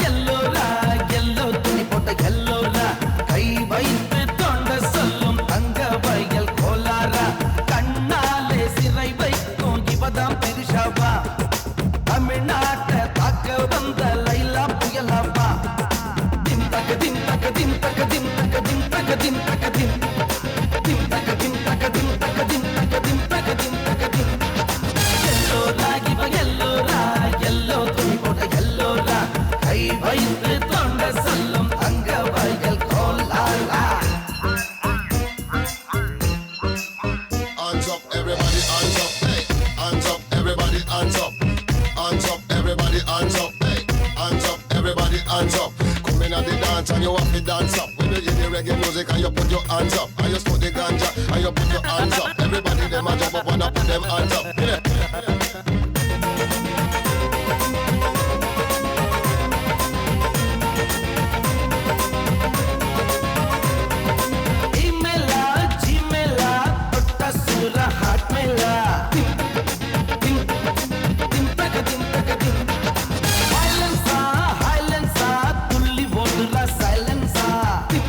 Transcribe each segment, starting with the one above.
Ellora yellow துணி போட்ட எல்லோரா கை வைத்து தொண்ட சொல்லும் தங்க வயல் கோலாரா கண்ணாலே சிறை வைக்கும் இவதான் பெரிஷாவா தமிழ்நாட்டை தாக்க வந்த லைலா புயலாவா திம் தக்க திம் தக்க திம் தக்க திம் தக்க திம் தக்க திம் தக்க திம் திம் தக்க திம் தக்க திம் தக்க திம் தக்க திம் தக்க திம் தக்க திம் எல்லோரா இவ எல்லோரா எல்லோ துணி போட்ட எல்லோரா கை வைத்து தொண்ட சொல்லும் தங்க வயல் கோலாரா. Hands up, everybody, hands up, hey. Hands up, everybody, hands up. Hands up, everybody, hands up, hey. Hands up, everybody, hands up. Come in at the dance and you have to dance up. When you hear the reggae music and you put your hands up, and you smoke the ganja and you put your hands up. Everybody them a jump up and a put them hands up. Yeah. Imela, Jimela, totta sura hat mela. Dim, dim, taka dim, taka dim. Silence, tulli vodula silence. Dim,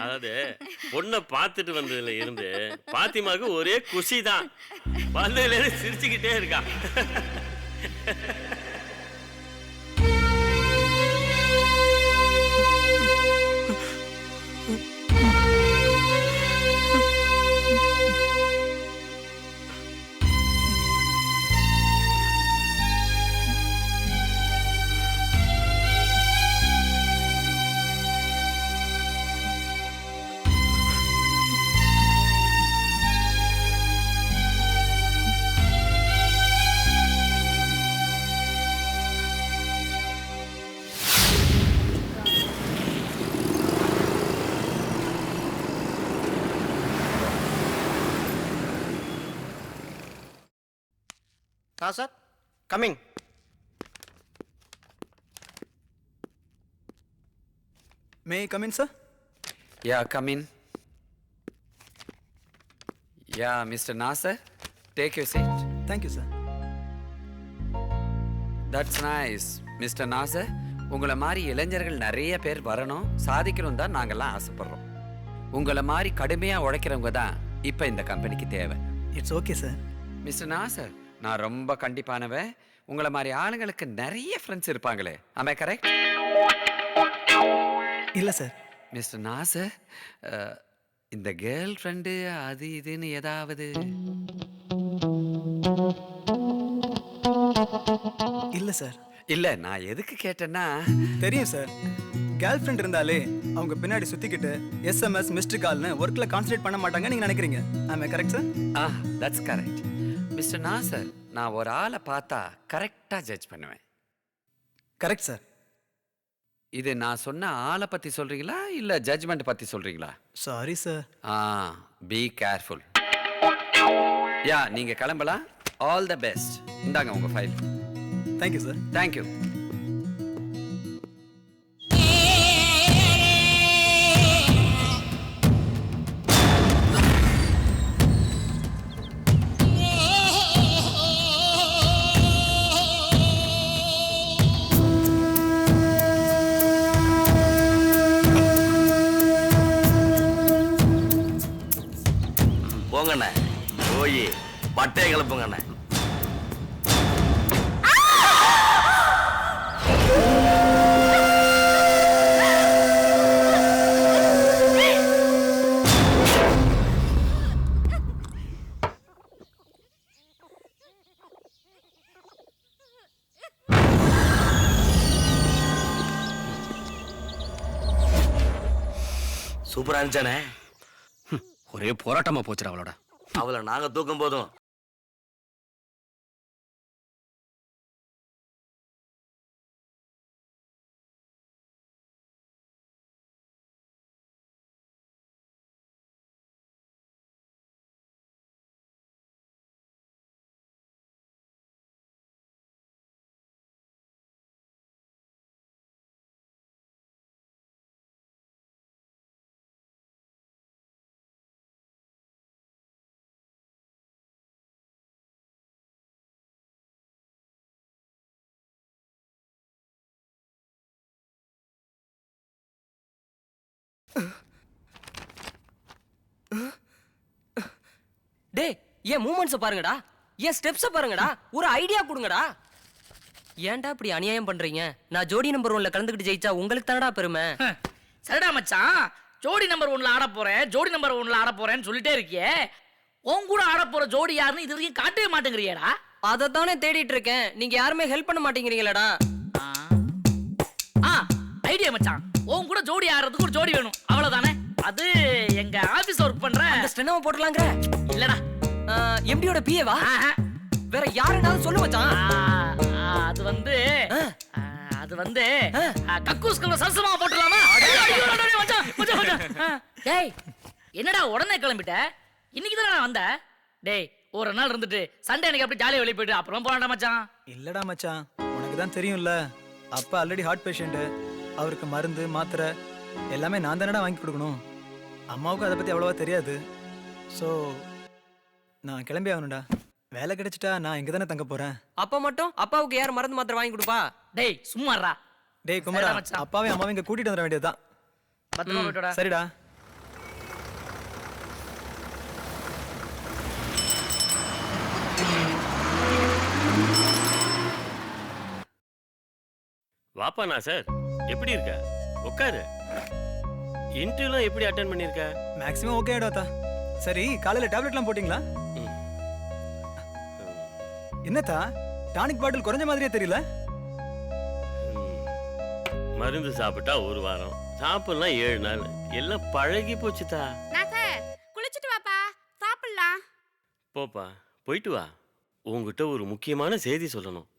அதாவது பொண்ணை பார்த்துட்டு வந்ததுல இருந்து பாத்திமாவுக்கு ஒரே குஷி தான். வந்ததுல இருந்து சிரிச்சுக்கிட்டே இருக்கா. Sir, coming. May come in sir? Yeah, come in. Yeah, Mr. Nasser, take your seat. Thank you sir. That's nice. Mr. Nasser, உங்களை மாதிரி இளைஞர்கள் நிறைய பேர் வரணும், சாதிக்கணும் தான் நாங்கெல்லாம் ஆசைப்படுறோம். உங்களை மாதிரி கடுமையாக உழைக்கிறவங்க தான் இப்போ இந்த கம்பெனிக்கு தேவை. It's okay sir. Mister Nassar, நான் ரொம்ப கண்டிப்பானவன். உங்களை மாதிரி ஆளுங்களுக்கு நிறைய ஃப்ரெண்ட்ஸ் இருப்பாங்களே, am I correct? இல்லை சார். மிஸ்டர் நாசர், இந்த கேர்ள் ஃப்ரெண்டு அது இதுன்னு ஏதாவது? இல்லை சார். இல்லை, நான் எதுக்கு கேட்டேன்னா, தெரியும் சார், கேர்ள் ஃப்ரெண்ட் இருந்தாலே அவங்க பின்னாடி சுற்றிக்கிட்டு எஸ்எம்எஸ் மிஸ்டு கால்னு ஒர்க்கில் கான்சன்ட்ரேட் பண்ண மாட்டாங்க நீங்கள் நினைக்கிறீங்க. Am I correct sir? That's correct. Mister Nassar, நான் ஒரு ஆளை பார்த்தா கரெக்டாக ஜட்ஜ் பண்ணுவேன். Correct sir. இது நான் சொன்ன ஆளை பற்றி சொல்கிறீங்களா இல்லை ஜட்ஜ்மெண்ட் பற்றி சொல்கிறீங்களா? Sorry sir. Be careful. Yeah, நீங்கள் கிளம்பலாம். All the best. இந்தாங்க உங்கள் ஃபைல். Thank you sir. தேங்க்யூ. போங்கண்ணே, போய் பட்டையை கிளப்புங்கண்ணே. சூப்பரா இருந்துச்சானே. ஒரே போராட்டமா போச்சுடா அவளோட. அவளை நாங்க தூக்கும் போதும் டேய், ஏன் மூமெண்ட்ஸை பாருங்கடா, ஏன் ஸ்டெப்ஸை பாருங்கடா, ஒரு ஐடியா கொடுங்கடா. ஏன்டா இப்படி அநியாயம் பண்றீங்க? நான் ஜோடி நம்பர் 1ல கலந்துக்கிட்டு ஜெயிச்சா உங்களுக்கு தானடா பெருமை. சரிடா மச்சான், ஜோடி நம்பர் 1ல ஆட போறேன், ஜோடி நம்பர் 1ல ஆட போறேன்னு சொல்லிட்டே இருக்கியே, உன் கூட ஆட போற ஜோடி யாருன்னு இது வரைக்கும் காட்டவே மாட்டேங்கிறியடா. அதை தானே தேடிட்டு இருக்கேன், நீங்க யாருமே ஹெல்ப் பண்ண மாட்டேங்கிறீங்களடா. ஐடியா மச்சான், உன் கூட ஜோடி ஆடுறதுக்கு ஒரு ஜோடி வேணும், அவ்வளவுதானே. அது எங்க ஆபீஸ் ஒர்க் பண்ற அந்த ஸ்டெனோவை போடலாங்கற? இல்லடா, எம்டியோட பிஏவா? வேற யாருனாலும் சொல்லு மச்சான். அது வந்து கக்கூஸ்குள்ள சரசமா போட்டுலாமா? டேய், என்னடா உடனே கிளம்பிட்ட? இன்னைக்கு தானே நான் வந்தேன். டேய், ஒரு நாள் இருந்துட்டு சண்டே அன்னைக்கு அப்படி ஜாலியா வெளியே போயிட்டு அப்புறம் போலாம்டா மச்சான். இல்லடா மச்சான், உனக்கு தான் தெரியும்ல, அப்பா ஆல்ரெடி ஹார்ட் பேஷண்ட்டு. அவருக்கு மருந்து மாத்திரை எல்லாமே நான் தானடா வாங்கி கொடுக்கணும். அம்மாவுக்கும் அதை பற்றி அவ்வளோவா தெரியாது. ஸோ நான் கிளம்பி ஆகணும்டா. வேலை கிடைச்சிட்டா நான் இங்கே தானே தங்க போகிறேன். அப்பா மட்டும் அப்பாவுக்கு யார் மருந்து மாத்திரை வாங்கி கொடுப்பா? டேய் சும்மாறா. டேய் குமரா, அப்பாவே அம்மாவை இங்கே கூட்டிகிட்டு வந்துட வேண்டியதுதான். பத்திரமா போயிட்டோடா. சரிடா. வாப்பா நாசர், எப்படி இருக்க? உட்காரு. இன்டர்வியூலாம் எப்படி அட்டென்ட் பண்ணிருக்க? மேக்ஸிமம் ஓகே ஆயிடாத்தா. சரி, காலையில் டேப்லெட்லாம் போட்டிங்களா? என்னத்தா டானிக் பாட்டில் குறைஞ்ச மாதிரியே தெரியல. மருந்து சாப்பிட்டா 1 வாரம், சாப்பிடலாம் 7 நாள். எல்லாம் பழகி போச்சுதா. குளிச்சிட்டு வாப்பா, சாப்பிடலாம். போப்பா, போயிட்டு வா. உங்ககிட்ட ஒரு முக்கியமான செய்தி சொல்லணும்.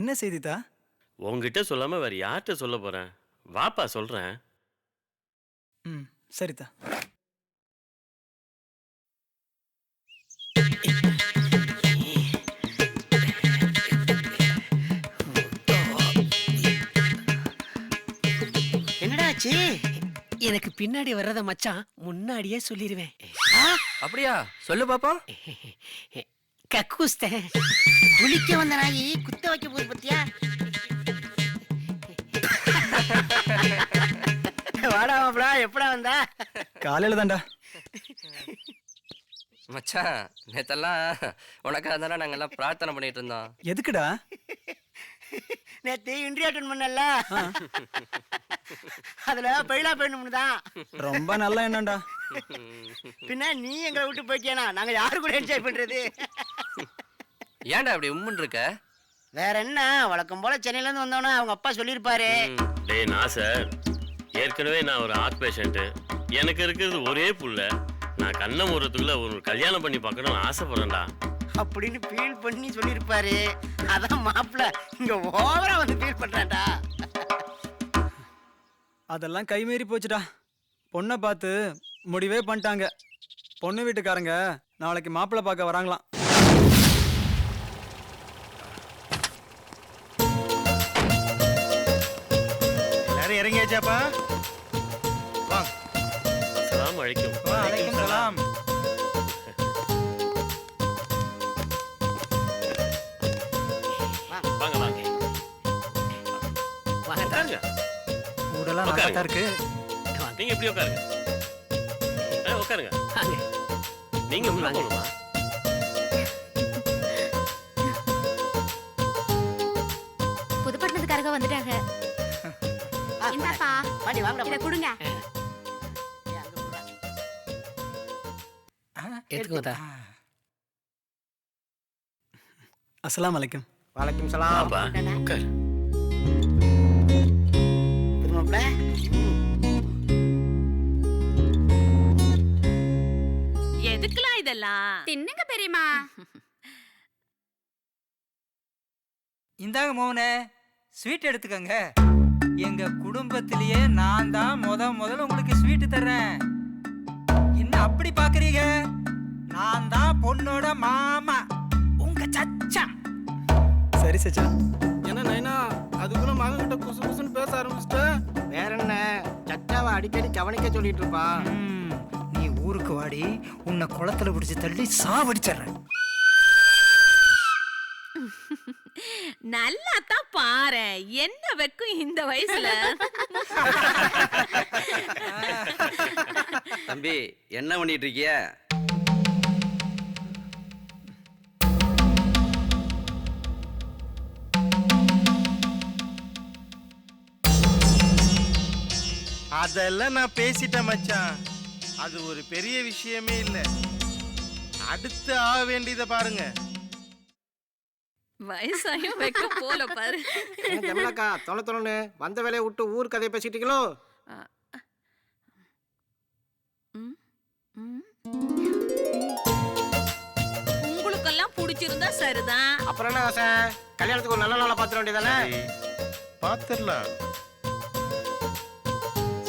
என்ன செய்தித்தா? உங்ககிட்ட சொல்லாம வேற யார்கிட்ட சொல்ல போறேன்? வாப்பா சொல்றேன். சரிதா. என்னடாச்சு? எனக்கு பின்னாடி வர்றத மச்சான் முன்னாடியே சொல்லிடுவேன். அப்படியா? சொல்லு பாப்போம். கக்கூஸ்த குளிக்க வந்த நாயி குத்த வைக்க போகுது பத்தியா? வாடா மாப்ளா, எப்படா வந்தா? காலையில தான்டா. மச்சான், நேத்தெல்லாம் உனக்காக தானே நாங்க எல்லாம் பிரார்த்தனை பண்ணிட்டு இருந்தோம். எதுக்குடா? நேத்து இன்டர்வியூ அட்டெண்ட் பண்ணல, அதுல பயிலா போயிடணும்னு தான். ரொம்ப நல்லா என்னடா. பின்ன நீ எங்களை விட்டு போயிட்டியானா நாங்க யாரு கூட என்ஜாய் பண்றது? ஏன்டா அப்படி உம்முன்னு இருக்க? வேற என்ன, வழக்கம் போல சென்னையில இருந்து வந்தோன்னா அவங்க அப்பா சொல்லியிருப்பாரு. டேய் நாசர், ஏற்கனவே நான் ஒரு ஹார்ட் பேஷண்ட். எனக்கு இருக்கிறது ஒரே புள்ள. நான் கண்ணை மூடுறதுக்குள்ள ஒரு கல்யாணம் பண்ணி பார்க்கணும்னு ஆசைப்படுறேன்டா அப்படின்னு ஃபீல் பண்ணி சொல்லியிருப்பாரு. அதான் மாப்பிள்ள இங்க ஓவரா வந்து ஃபீல் பண்றான்டா. அதெல்லாம் கைமீறி போச்சுடா. பொண்ணை பார்த்து முடிவே பண்ணிட்டாங்க. பொண்ணு வீட்டுக்காரங்க நாளைக்கு மாப்பிள்ளை பார்க்க வராங்களாம். எல்லாரும் இறங்கியாச்சாப்பா? வாங்க. அஸ்ஸலாமு அலைக்கும். வலைக்கும் சலாம். வாங்க வாங்க உட்காருங்க. ஊடெல்லாம் நல்லா தான் இருக்கு. நீங்க எப்படி உட்காருங்க. உட்காருங்க. நீங்க உள்ள போகணுமா? புதுப்பட்டினத்துக்காரங்க வந்துட்டாங்க. இந்தாப்பா, பாடி வாங்கடா. இத கொடுங்க. எடுத்துக்கோதா. அஸ்ஸலாமு அலைக்கும். வலைக்கும் சலாம். உட்கார். புது மாப்பிள்ள. எதுக்குலாம் இதெல்லாம்? தின்னுங்க பெரியம்மா. இந்தாங்க மோகனே, ஸ்வீட் எடுத்துக்கங்க. எங்க குடும்பத்திலேயே நான் தான் முதல்ல உங்களுக்கு ஸ்வீட் தர்றேன். என்ன அப்படி பாக்குறீங்க? நான் தான் பொண்ணோட மாமா, உங்க சச்சா. சரி சச்சா. என்ன நைனா, அதுக்குள்ள மகன் கிட்ட குசு குசுன்னு பேச ஆரம்பிச்சிட்ட? வேற என்ன, சச்சாவை அடிக்கடி கவனிக்க சொல்லிட்டு இருப்பா. நீ ஊருக்கு வாடி, உன்னை குளத்துல பிடிச்சி தள்ளி சாவடிச்சிடுறேன். நல்லா தான் பாரு, என்ன வெக்கும் இந்த வயசுல. தம்பி, என்ன பண்ணிட்டு இருக்கிய? அதெல்லாம் நான் பேசிட்டேன் மச்சான். அது ஒரு பெரிய விஷயமே இல்ல. அடுத்து ஆக வேண்டியதை பாருங்க. வயசாயும் வெக்க போல பாரு. ஜமலாக்கா, தொலைன்னு வந்த வேலையை விட்டு ஊர் கதையை பேசிட்டீங்களோ? உங்களுக்கெல்லாம் பிடிச்சிருந்தா சரிதான். அப்புறம் என்ன ஆசை? கல்யாணத்துக்கு ஒரு நல்ல நாளா பாத்துற வேண்டியதானே? பாத்துடலாம்.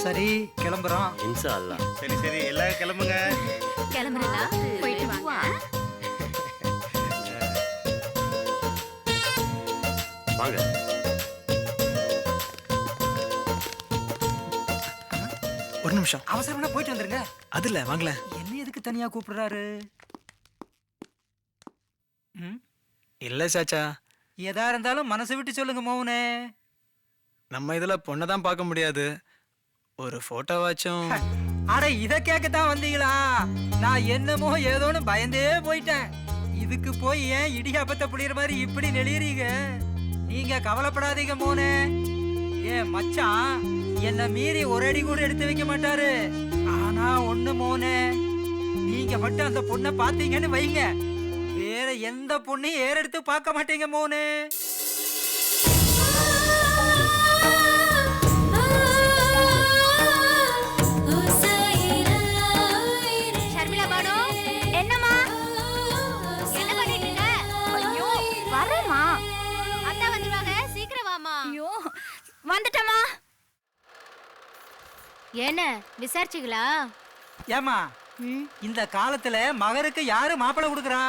சரி, கிளம்புறோம். இன்ஷா அல்லாஹ். சரி சரி, எல்லாரும் கிளம்புங்க. கிளம்புறா, போயிட்டு வாங்க. வாங்க. ஒரு நிமிஷம். அவசரம்னா போயிட்டு வந்துருங்க. அதுல வாங்கல. என்ன எதுக்கு தனியா கூப்பிடுறாரு? இல்ல சாச்சா, எதா இருந்தாலும் மனசு விட்டு சொல்லுங்க மோகனே. நம்ம இதுல பொண்ணை தான் பார்க்க முடியாது. ஒரு போட்டோவாச்சும். அட, இத கேட்கத்தான் வந்தீங்களா? நான் என்னமோ ஏதோன்னு பயந்தே போயிட்டேன். இதுக்கு போய் ஏன் இடியாப்பத்தை புளியற மாதிரி இப்படி நெளியறீங்க? நீங்க கவலைப்படாதீங்க மோனே. ஏன் மச்சான் என்ன மீறி ஒரு அடி கூட எடுத்து வைக்க மாட்டாரு. ஆனா ஒண்ணு மோனே, நீங்க மட்டும் அந்த பொண்ணை பாத்தீங்கன்னு வைங்க, வேற எந்த பொண்ணையும் ஏறெடுத்து பார்க்க மாட்டீங்க மோனே. வந்துட்டமா. என்ன விசாரிச்சீங்களா? ஏமா, இந்த காலத்துல மகருக்கு யாரு மாப்பிள்ளை கொடுக்குறா?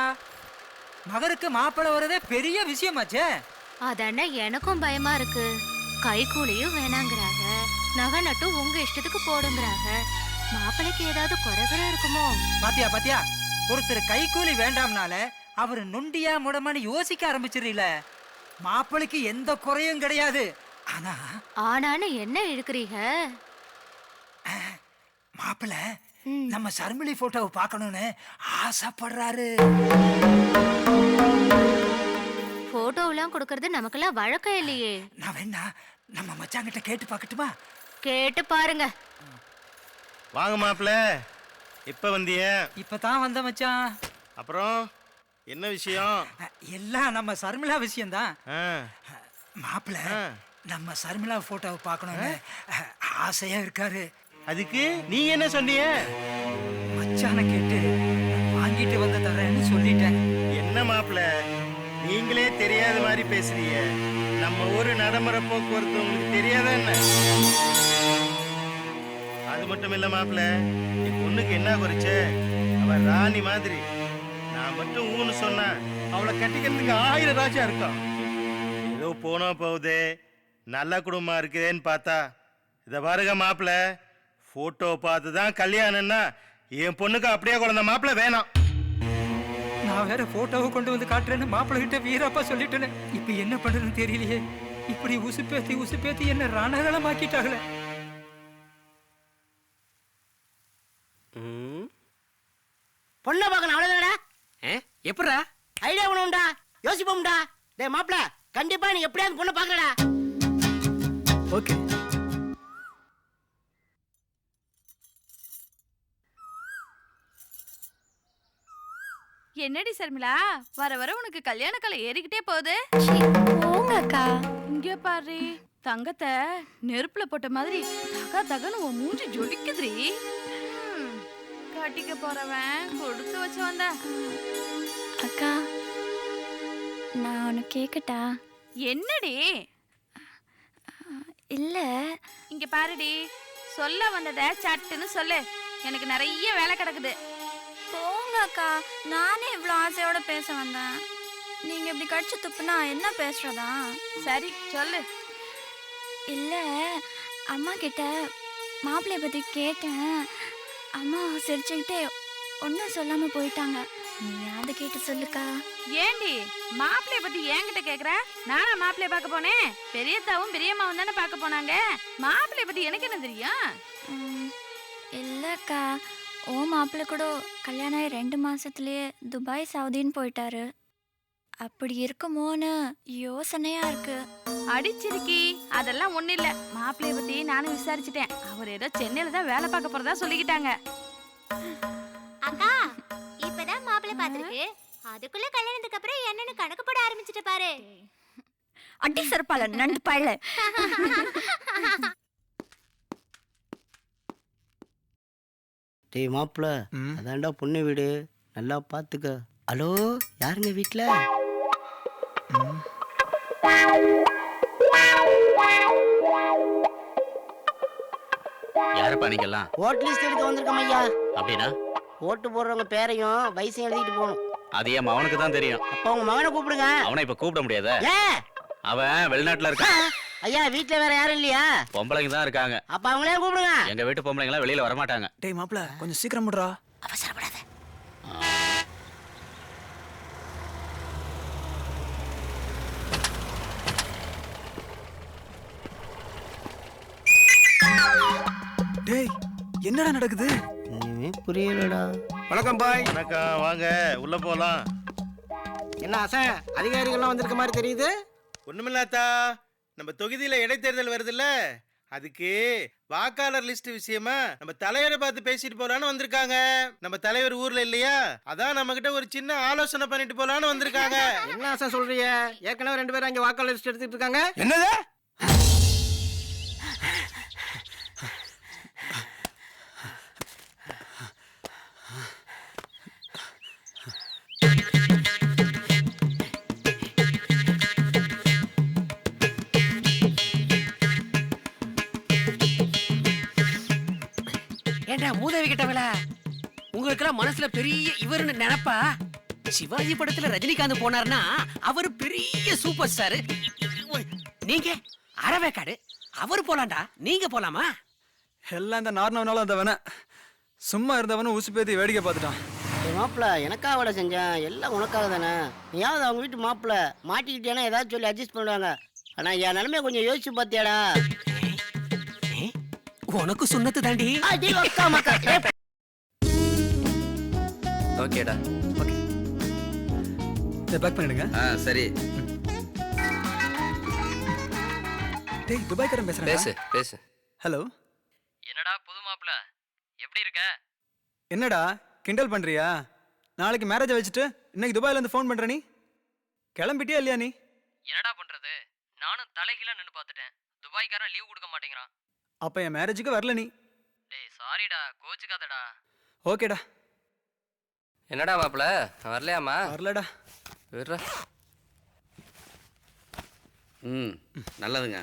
மகருக்கு மாப்பிள்ளை வரதே பெரிய விஷயமாச்சே. அதானே எனக்கும் பயமா இருக்கு. கை கூலியும் வேணாங்கிறாங்க. நகை நட்டு உங்க இஷ்டத்துக்கு போடுங்கிறாங்க. மாப்பிளைக்கு ஏதாவது குறைகுறை இருக்குமோ? பாத்தியா பாத்தியா, ஒருத்தர் கைக்கூலி வேண்டாம்னால அவரு நொண்டியா முடமான்னு யோசிக்க ஆரம்பிச்சிடல. மாப்பிளைக்கு எந்த குறையும் கிடையாது. ஆனா ஆனான்னு என்ன இருக்கிறீங்க? மாப்பிள்ள நம்ம சர்மிளி போட்டோவை பார்க்கணும்னு ஆசைப்படுறாரு. போட்டோவெல்லாம் கொடுக்கறது நமக்கெல்லாம் வழக்கம் இல்லையே. நான் வேணா நம்ம மச்சாங்கிட்ட கேட்டு பார்க்கட்டுமா? கேட்டு பாருங்க. வாங்க மாப்பிள்ள, இப்ப வந்திய? இப்பதான் வந்த மச்சான். அப்புறம் என்ன விஷயம்? எல்லாம் நம்ம சர்மிளா விஷயம்தான். மாப்பிள்ள நம்ம சர்மிளா போட்டோவை பார்க்கணும்னு ஆசையா இருக்காரு. அதுக்கு நீ என்ன சொன்னிய? மச்சான கேட்டு வாங்கிட்டு வந்து தரேன்னு சொல்லிட்டேன். என்ன மாப்பிள்ள, நீங்களே தெரியாத மாதிரி பேசுறீங்க. நம்ம ஊரு நடைமுறை போக்குவரத்து உங்களுக்கு தெரியாதா என்ன? அது மட்டும் இல்ல மாப்பிள்ள, நீ பொண்ணுக்கு என்ன குறைச்ச? அவ ராணி மாதிரி. நான் மட்டும் ஊன்னு சொன்னா அவளை கட்டிக்கிறதுக்கு 1000 ராஜா இருக்கான். ஏதோ போனா போகுது, நல்ல குடும்பமா இருக்குதேன்னு பார்த்தா, இதை பாருங்க மாப்பிள்ள, போட்டோ பார்த்து தான் கல்யாணம்னா என் பொண்ணுக்கு அப்படியே குழந்தை மாப்பிள்ள வேணாம். நான் வேற போட்டோவை கொண்டு வந்து காட்டுறேன்னு மாப்பிள்ள கிட்ட வீரப்பா சொல்லிட்டேன்னு. இப்ப என்ன பண்றதுன்னு தெரியலையே. இப்படி உசுப்பேத்தி என்ன ரணகலமாக்கிட்டாங்களே. பொண்ணை பார்க்கணும் அவ்வளவுதானடா. எப்படா ஐடியா பண்ணுவோம்டா, யோசிப்போம்டா. டேய் மாப்பிள்ள, கண்டிப்பா நீ எப்படியாவது பொண்ணை பார்க்கறடா. ஓகே. என்னடி சர்மிளா, வர வர உனக்கு கல்யாண கலை ஏறிக்கிட்டே போகுது. அக்கா இங்க பாரு, தங்கத்தை நெருப்புல போட்ட மாதிரி தக தகன்னு உன் மூஞ்சி ஜொலிக்குதுரி. கட்டிக்க போறவன் கொடுத்து வச்சு வந்த. அக்கா, நான் ஒன்று கேட்கட்டா? என்னடி? இல்ல, இங்க பாருடி, சொல்ல வந்தத சட்டுன்னு சொல்லு. எனக்கு நிறைய வேலை கிடக்குது. போங்க அக்கா, நானே இவ்வளோ ஆசையோட பேச வந்தேன். நீங்க இப்படி கடிச்சு துப்புனா என்ன பேசுறதா? சரி சொல்லு. இல்ல, அம்மா கிட்ட மாப்பிள்ளைய பத்தி கேட்டேன். அம்மா சிரிச்சுக்கிட்டே ஒன்றும் சொல்லாம போயிட்டாங்க. நீ அதை கேட்டு சொல்லுக்கா. ஏண்டி மாப்பிள்ளைய பத்தி என்கிட்ட கேக்குற? நானா மாப்பிள்ளைய பார்க்க போனேன்? பெரியத்தாவும் பெரியம்மாவும் தானே பார்க்க போனாங்க. மாப்பிள்ளைய பத்தி எனக்கு என்ன தெரியும்? இல்லக்கா, ஓ மாப்பிள்ளை கூட கல்யாணம் ஆகி 2 மாசத்துலயே துபாய் சவுதின்னு போயிட்டாரு. அப்படி இருக்குமோன்னு யோசனையா இருக்கு. அடிச்சிருக்கி, அதெல்லாம் ஒண்ணு இல்ல. மாப்பிள்ளைய பத்தி நானும் விசாரிச்சுட்டேன். அவர் ஏதோ சென்னையில தான் வேலை பார்க்க போறதா சொல்லிக்கிட்டாங்க. அக்கா, இப்பதான் மாப்பிள்ளை பாத்துருக்கு. அதுக்குள்ள கல்யாணத்துக்கு அப்புறம் என்னன்னு கணக்கு போட ஆரம்பிச்சிட்டு பாரு. அடி சர்பால நண்டு பாயல. டேய் மாப்பிள்ள, அதான்டா பொண்ணு வீடு, நல்லா பாத்துக்க. ஹலோ, யாருங்க வீட்டுல? யாருப்பா நீங்கெல்லாம்? ஓட்டு லிஸ்ட் எடுக்க வந்திருக்கோம் ஐயா. அப்படின்னா ஓட்டு போடுறவங்க பேரையும் வயசையும் எழுதிட்டு போகணும். அது என் மகனுக்கு தான் தெரியும். அப்ப உங்க மகனை கூப்பிடுங்க. அவனை இப்ப கூப்பிட முடியாத. ஏன்? அவன் வெளிநாட்டுல இருக்கான். ஐயா, வீட்டுல வேற யாரும் இல்லையா? பொம்பளைங்க தான் இருக்காங்க. அப்ப அவங்களே கூப்பிடுங்க. எங்க வீட்டு பொம்பளைங்க எல்லாம் வெளியில வர மாட்டாங்க. டேய் மாப்ள, கொஞ்சம் சீக்கிரம் முடுறா. அவசரப்படாத. டேய், என்னடா நடக்குது? ஒண்ணுமே புரியலடா. வணக்கம் பாய். வணக்கம், வாங்க உள்ள போலாம். என்ன ஆசை, அதிகாரிகள்லாம் வந்திருக்க மாதிரி தெரியுது? ஒண்ணுமில்லாத்தா, நம்ம தொகுதியில இடைத்தேர்தல் வருதுல்ல, அதுக்கு வாக்காளர் லிஸ்ட் விஷயமா நம்ம தலைவரை பார்த்து பேசிட்டு போலான்னு வந்திருக்காங்க. நம்ம தலைவர் ஊர்ல இல்லையா, அதான் நம்ம கிட்ட ஒரு சின்ன ஆலோசனை பண்ணிட்டு போலான்னு வந்திருக்காங்க. என்ன ஆசை சொல்றீங்க? ஏற்கனவே 2 பேரும் அங்க வாக்காளர் லிஸ்ட் எடுத்துட்டு இருக்காங்க. என்னது? ஏண்டா மூதேவி கிட்டவள, உங்களுக்கெல்லாம் மனசுல பெரிய இவருன்னு நினைப்பா? சிவாஜி படத்துல ரஜினிகாந்த் போனார்னா அவர் பெரிய சூப்பர் ஸ்டார். நீங்க அறவேக்காடு அவர் போலாம்டா, நீங்க போலாமா? எல்லாம் இந்த நார்னவனாலும் அந்த வேணா சும்மா இருந்தவனும் ஊசி பேத்தி வேடிக்கை பார்த்துட்டான். மாப்பிள்ள எனக்காக விட செஞ்சேன், எல்லாம் உனக்காக தானே. நீயாவது அவங்க வீட்டு மாப்பிள்ள மாட்டிக்கிட்டேன்னா ஏதாவது சொல்லி அட்ஜஸ்ட் பண்ணுவாங்க. ஆனா என் நிலைமைய கொஞ்சம் யோசிச்சு பார்த்தியாடா? உனக்கு சொன்னது தாண்டி. ஓகேடா. ஓகே, இதை பேக் பண்ணிடுங்க. சரி. டேய், துபாய்க்காரன் பேசுறேன். பேசு பேசு. ஹலோ. என்னடா புது மாப்பிள்ள, எப்படி இருக்க? என்னடா கிண்டல் பண்றியா? நாளைக்கு மேரேஜை வச்சுட்டு இன்னைக்கு துபாயில இருந்து ஃபோன் பண்ற நீ? கிளம்பிட்டியா இல்லையா நீ? என்னடா பண்றது, நானும் தலைகீழ நின்னு பார்த்துட்டேன். துபாய்க்காரன் லீவ் கொடுக்க மாட்டேங்கிறான். அப்ப என் மேரேஜுக்கு வரல நீ? டேய் சாரிடா, கோச்சுக்காதடா. ஓகேடா. என்னடா மாப்பிள்ள வரலையாமா? வரலடா. விடுறா. நல்லதுங்க.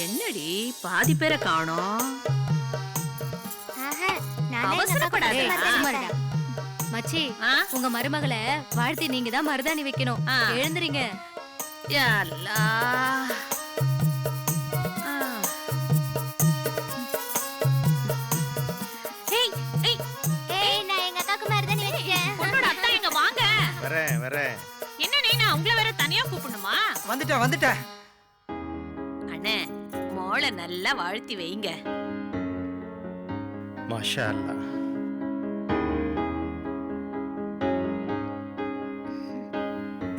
என்னடி பாதி பேரை காணோம்? அவசரப்படாதே. மச்சி, உங்க மருமகளை வாழ்த்தி நீங்க தான் மருதாணி வைக்கணும். எழுந்துறீங்க. யா அல்லாஹ். நான் எங்க அக்காக்கு மருதாணி வைக்கிறேன். உன்னோட அத்தா எங்க வாங்க. வரேன். என்ன நீ நான் உங்களை வேற தனியா கூப்பிடணுமா? வந்துட்டேன். அண்ணே, மோளை நல்லா வாழ்த்தி வைங்க. மாஷா அல்லா.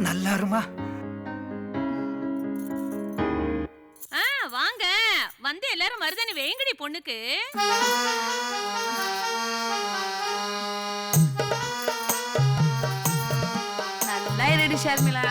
நல்லா இருமா. வாங்க வந்து எல்லாரும் மருதாணி வேங்கடி பொண்ணுக்கு. நல்லா இருடி ஷர்மிளா.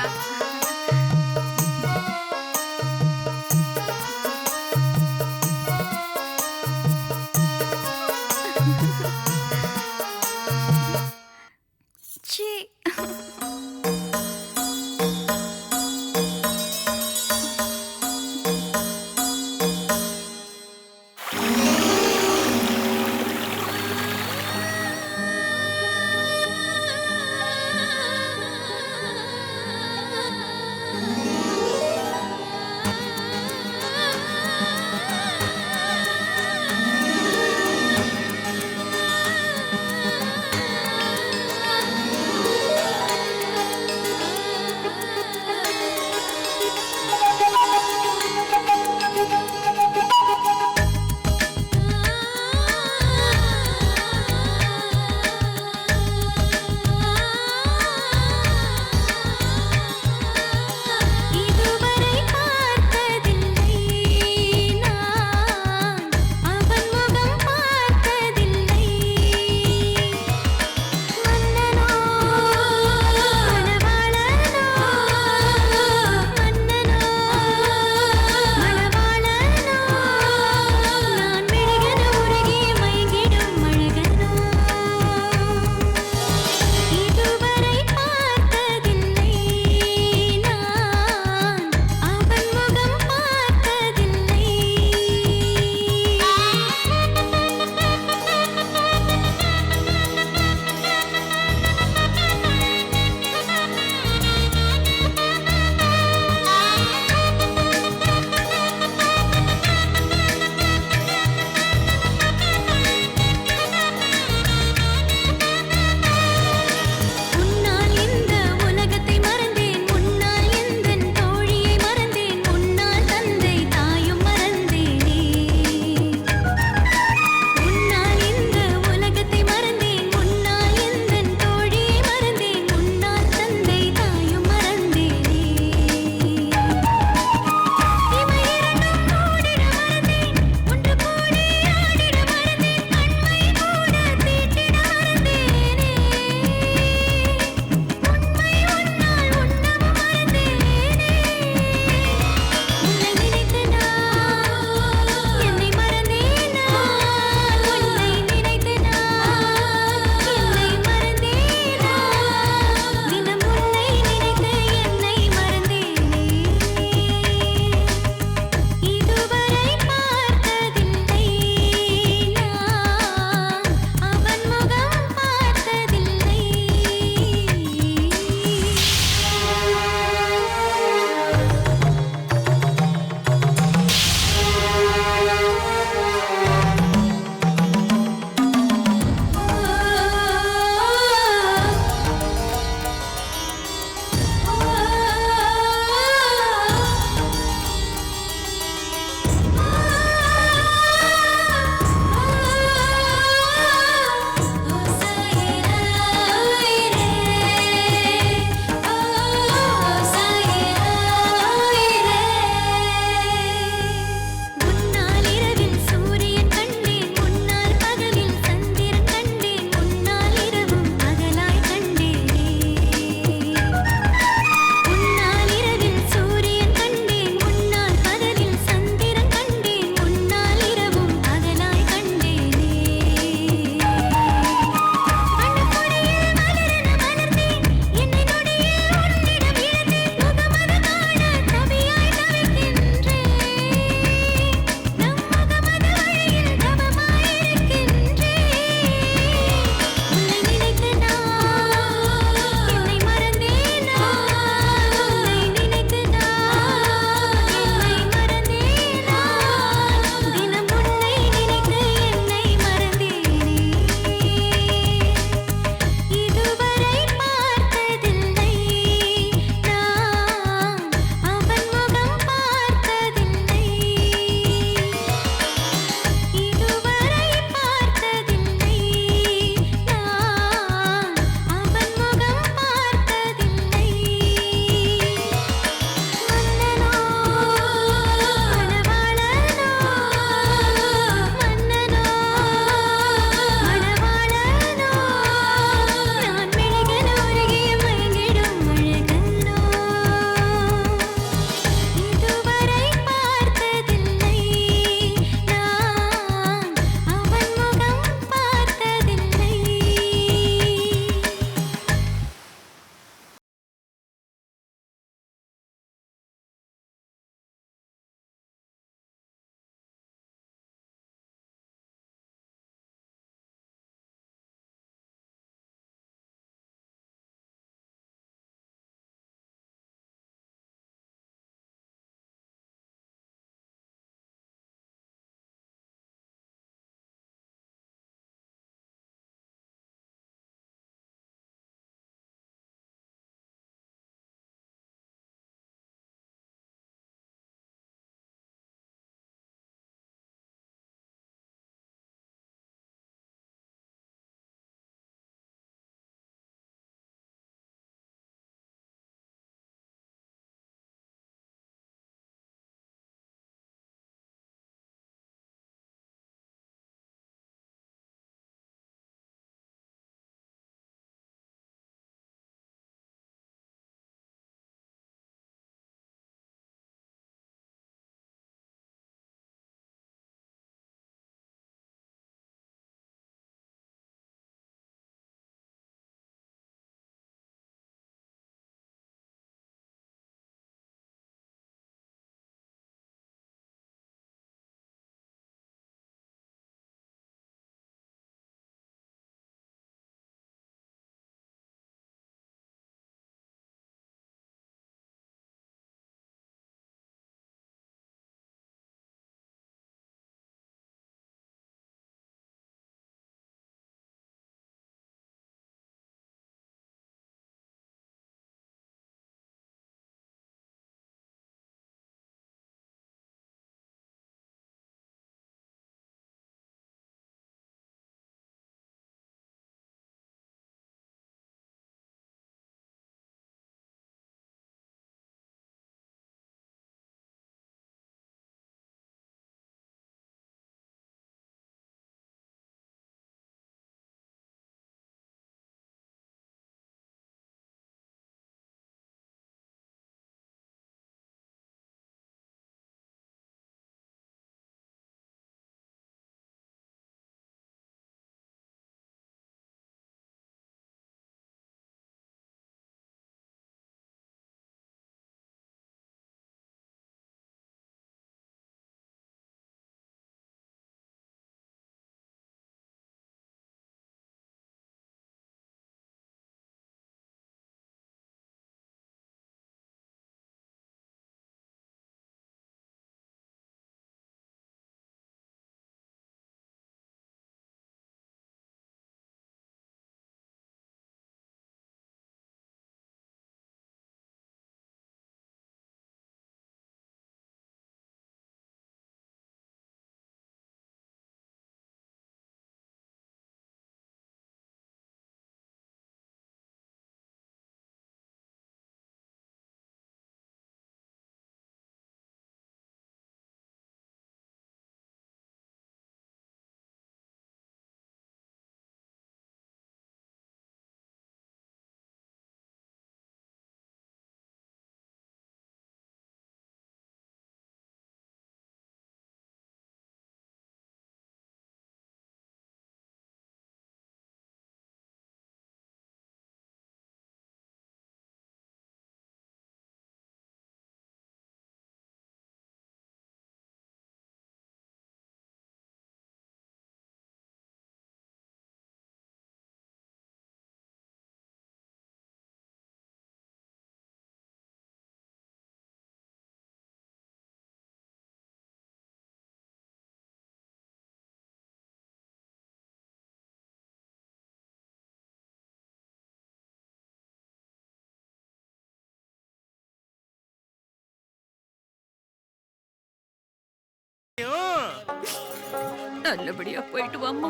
நல்லபடியா போயிட்டு வாம்மா.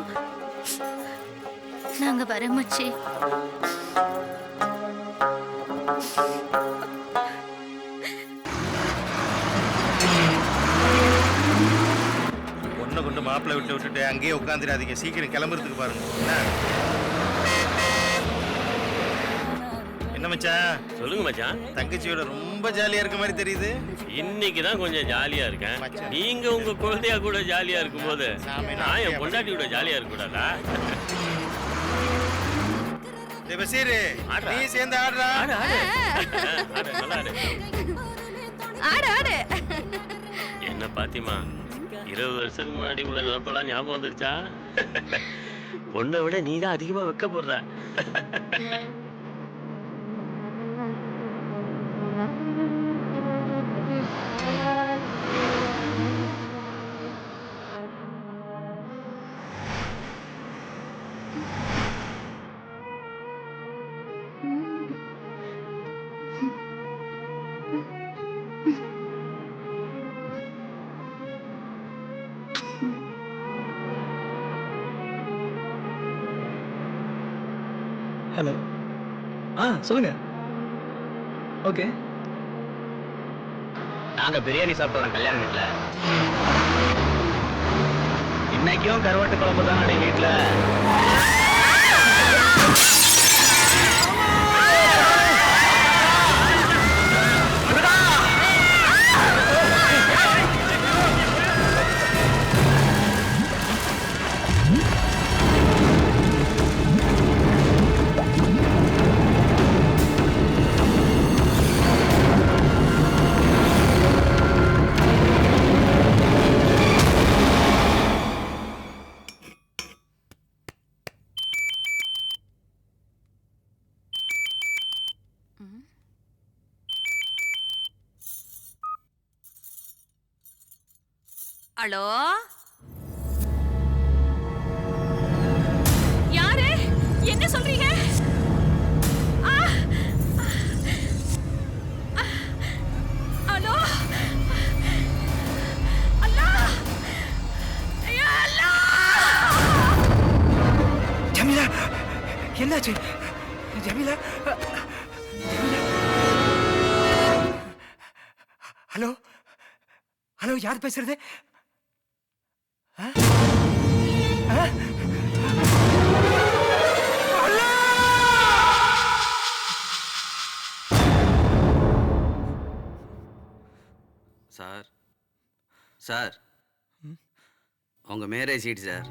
நாங்க வரோம் மச்சி. பொண்ணை கொண்டு மாப்பிள்ளை விட்டுட்டு அங்கேயே உட்காந்துடாதீங்க, சீக்கிரம் கிளம்புறதுக்கு பாருங்க. என்ன மச்சான்? சொல்லுங்க மச்சான். தங்கச்சியோட ரொம்ப ஜாலியா இருக்க மாதிரி தெரியுது. இன்னைக்கு தான் கொஞ்சம் ஜாலியா இருக்கேன். நீங்க உங்க குழந்தையா கூட ஜாலியா இருக்கும்போது நான் என் பொண்டாட்டியோட ஜாலியா இருக்க கூடாதா? பசீரு, நீ சேர்ந்து ஆடுறா. என்ன பாத்திமா, 20 வருஷத்துக்கு முன்னாடி உள்ள நிலப்பெல்லாம் ஞாபகம் வந்துருச்சா? பொண்ணை விட நீ தான் அதிகமா வைக்க போடுற. ஹலோ. சொல்லுங்க. ஓகே. நாங்க பிரியாணி சாப்பிட்டோம் கல்யாண வீட்டுல. இன்னைக்கும் கருவாட்டு குழம்பு தான் வீட்டுல. ஹலோ, யாரு? என்ன சொல்றீங்க? ஹலோ, அல்லா, அல்லா. ஜமீலா, என்னாச்சு? ஜமீலா, ஹலோ ஹலோ, யார் பேசுறது? சார் சார், உங்க மேரேஜ் சீட் சார்.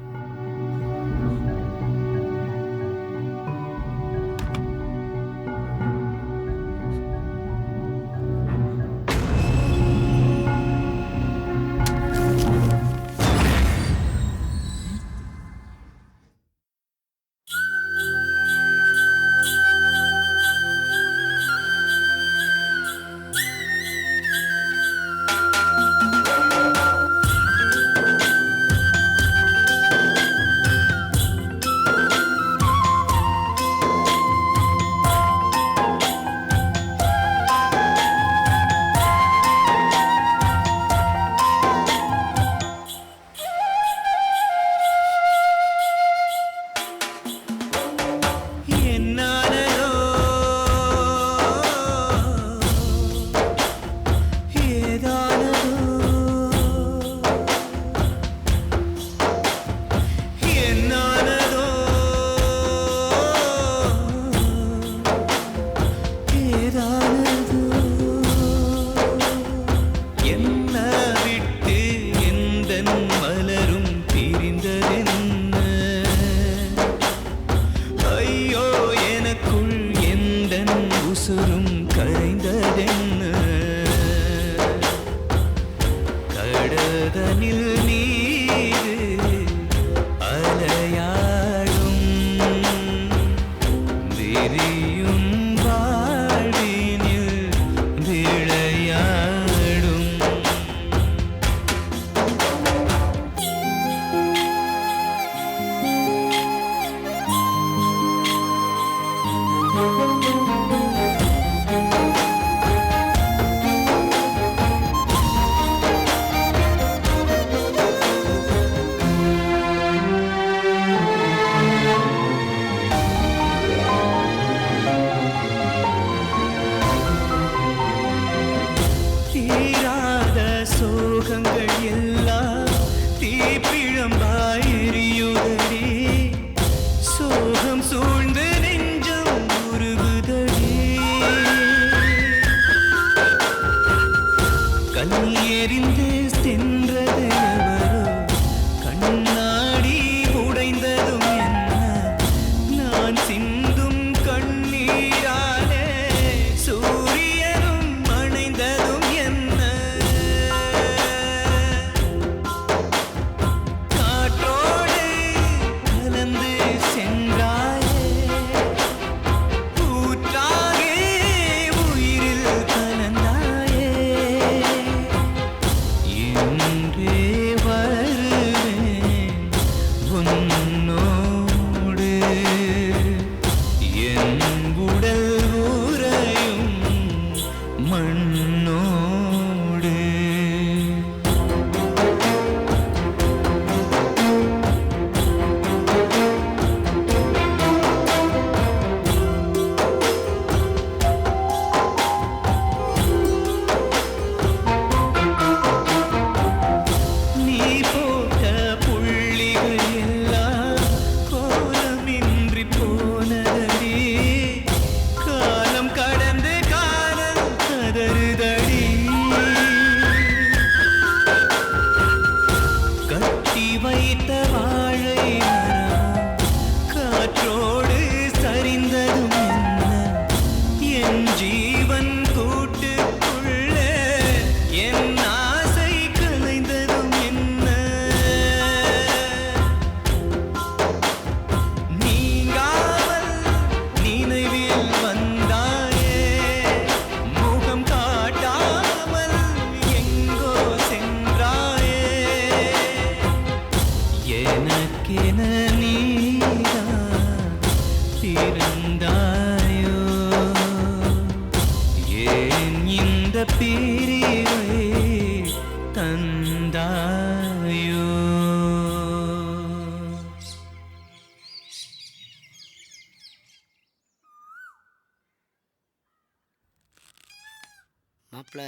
மாப்பிள்ள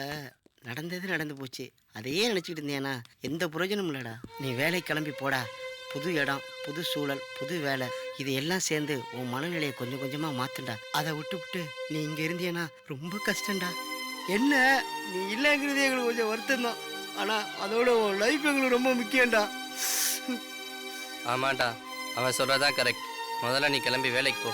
நடந்தது நடந்து போச்சு, அதையே நினச்சிக்கிட்டு இருந்தேனா எந்த பிரயோஜனமும் இல்லைடா. நீ வேலைக்கு கிளம்பி போடா. புது இடம், புது சூழல், புது வேலை, இது எல்லாம் சேர்ந்து உன் மனநிலையை கொஞ்சம் கொஞ்சமாக மாற்றுண்டா. அதை விட்டு நீ இங்கே இருந்தியனா ரொம்ப கஷ்டம்டா. என்ன நீ இல்லைங்கிறது எங்களுக்கு கொஞ்சம் வருத்தம் தான், ஆனால் அதோட உன் லைஃப் எங்களுக்கு ரொம்ப முக்கியம்டா. ஆமாண்டா, அவன் சொல்றதான் கரெக்ட். முதல்ல நீ கிளம்பி வேலைக்கு போ.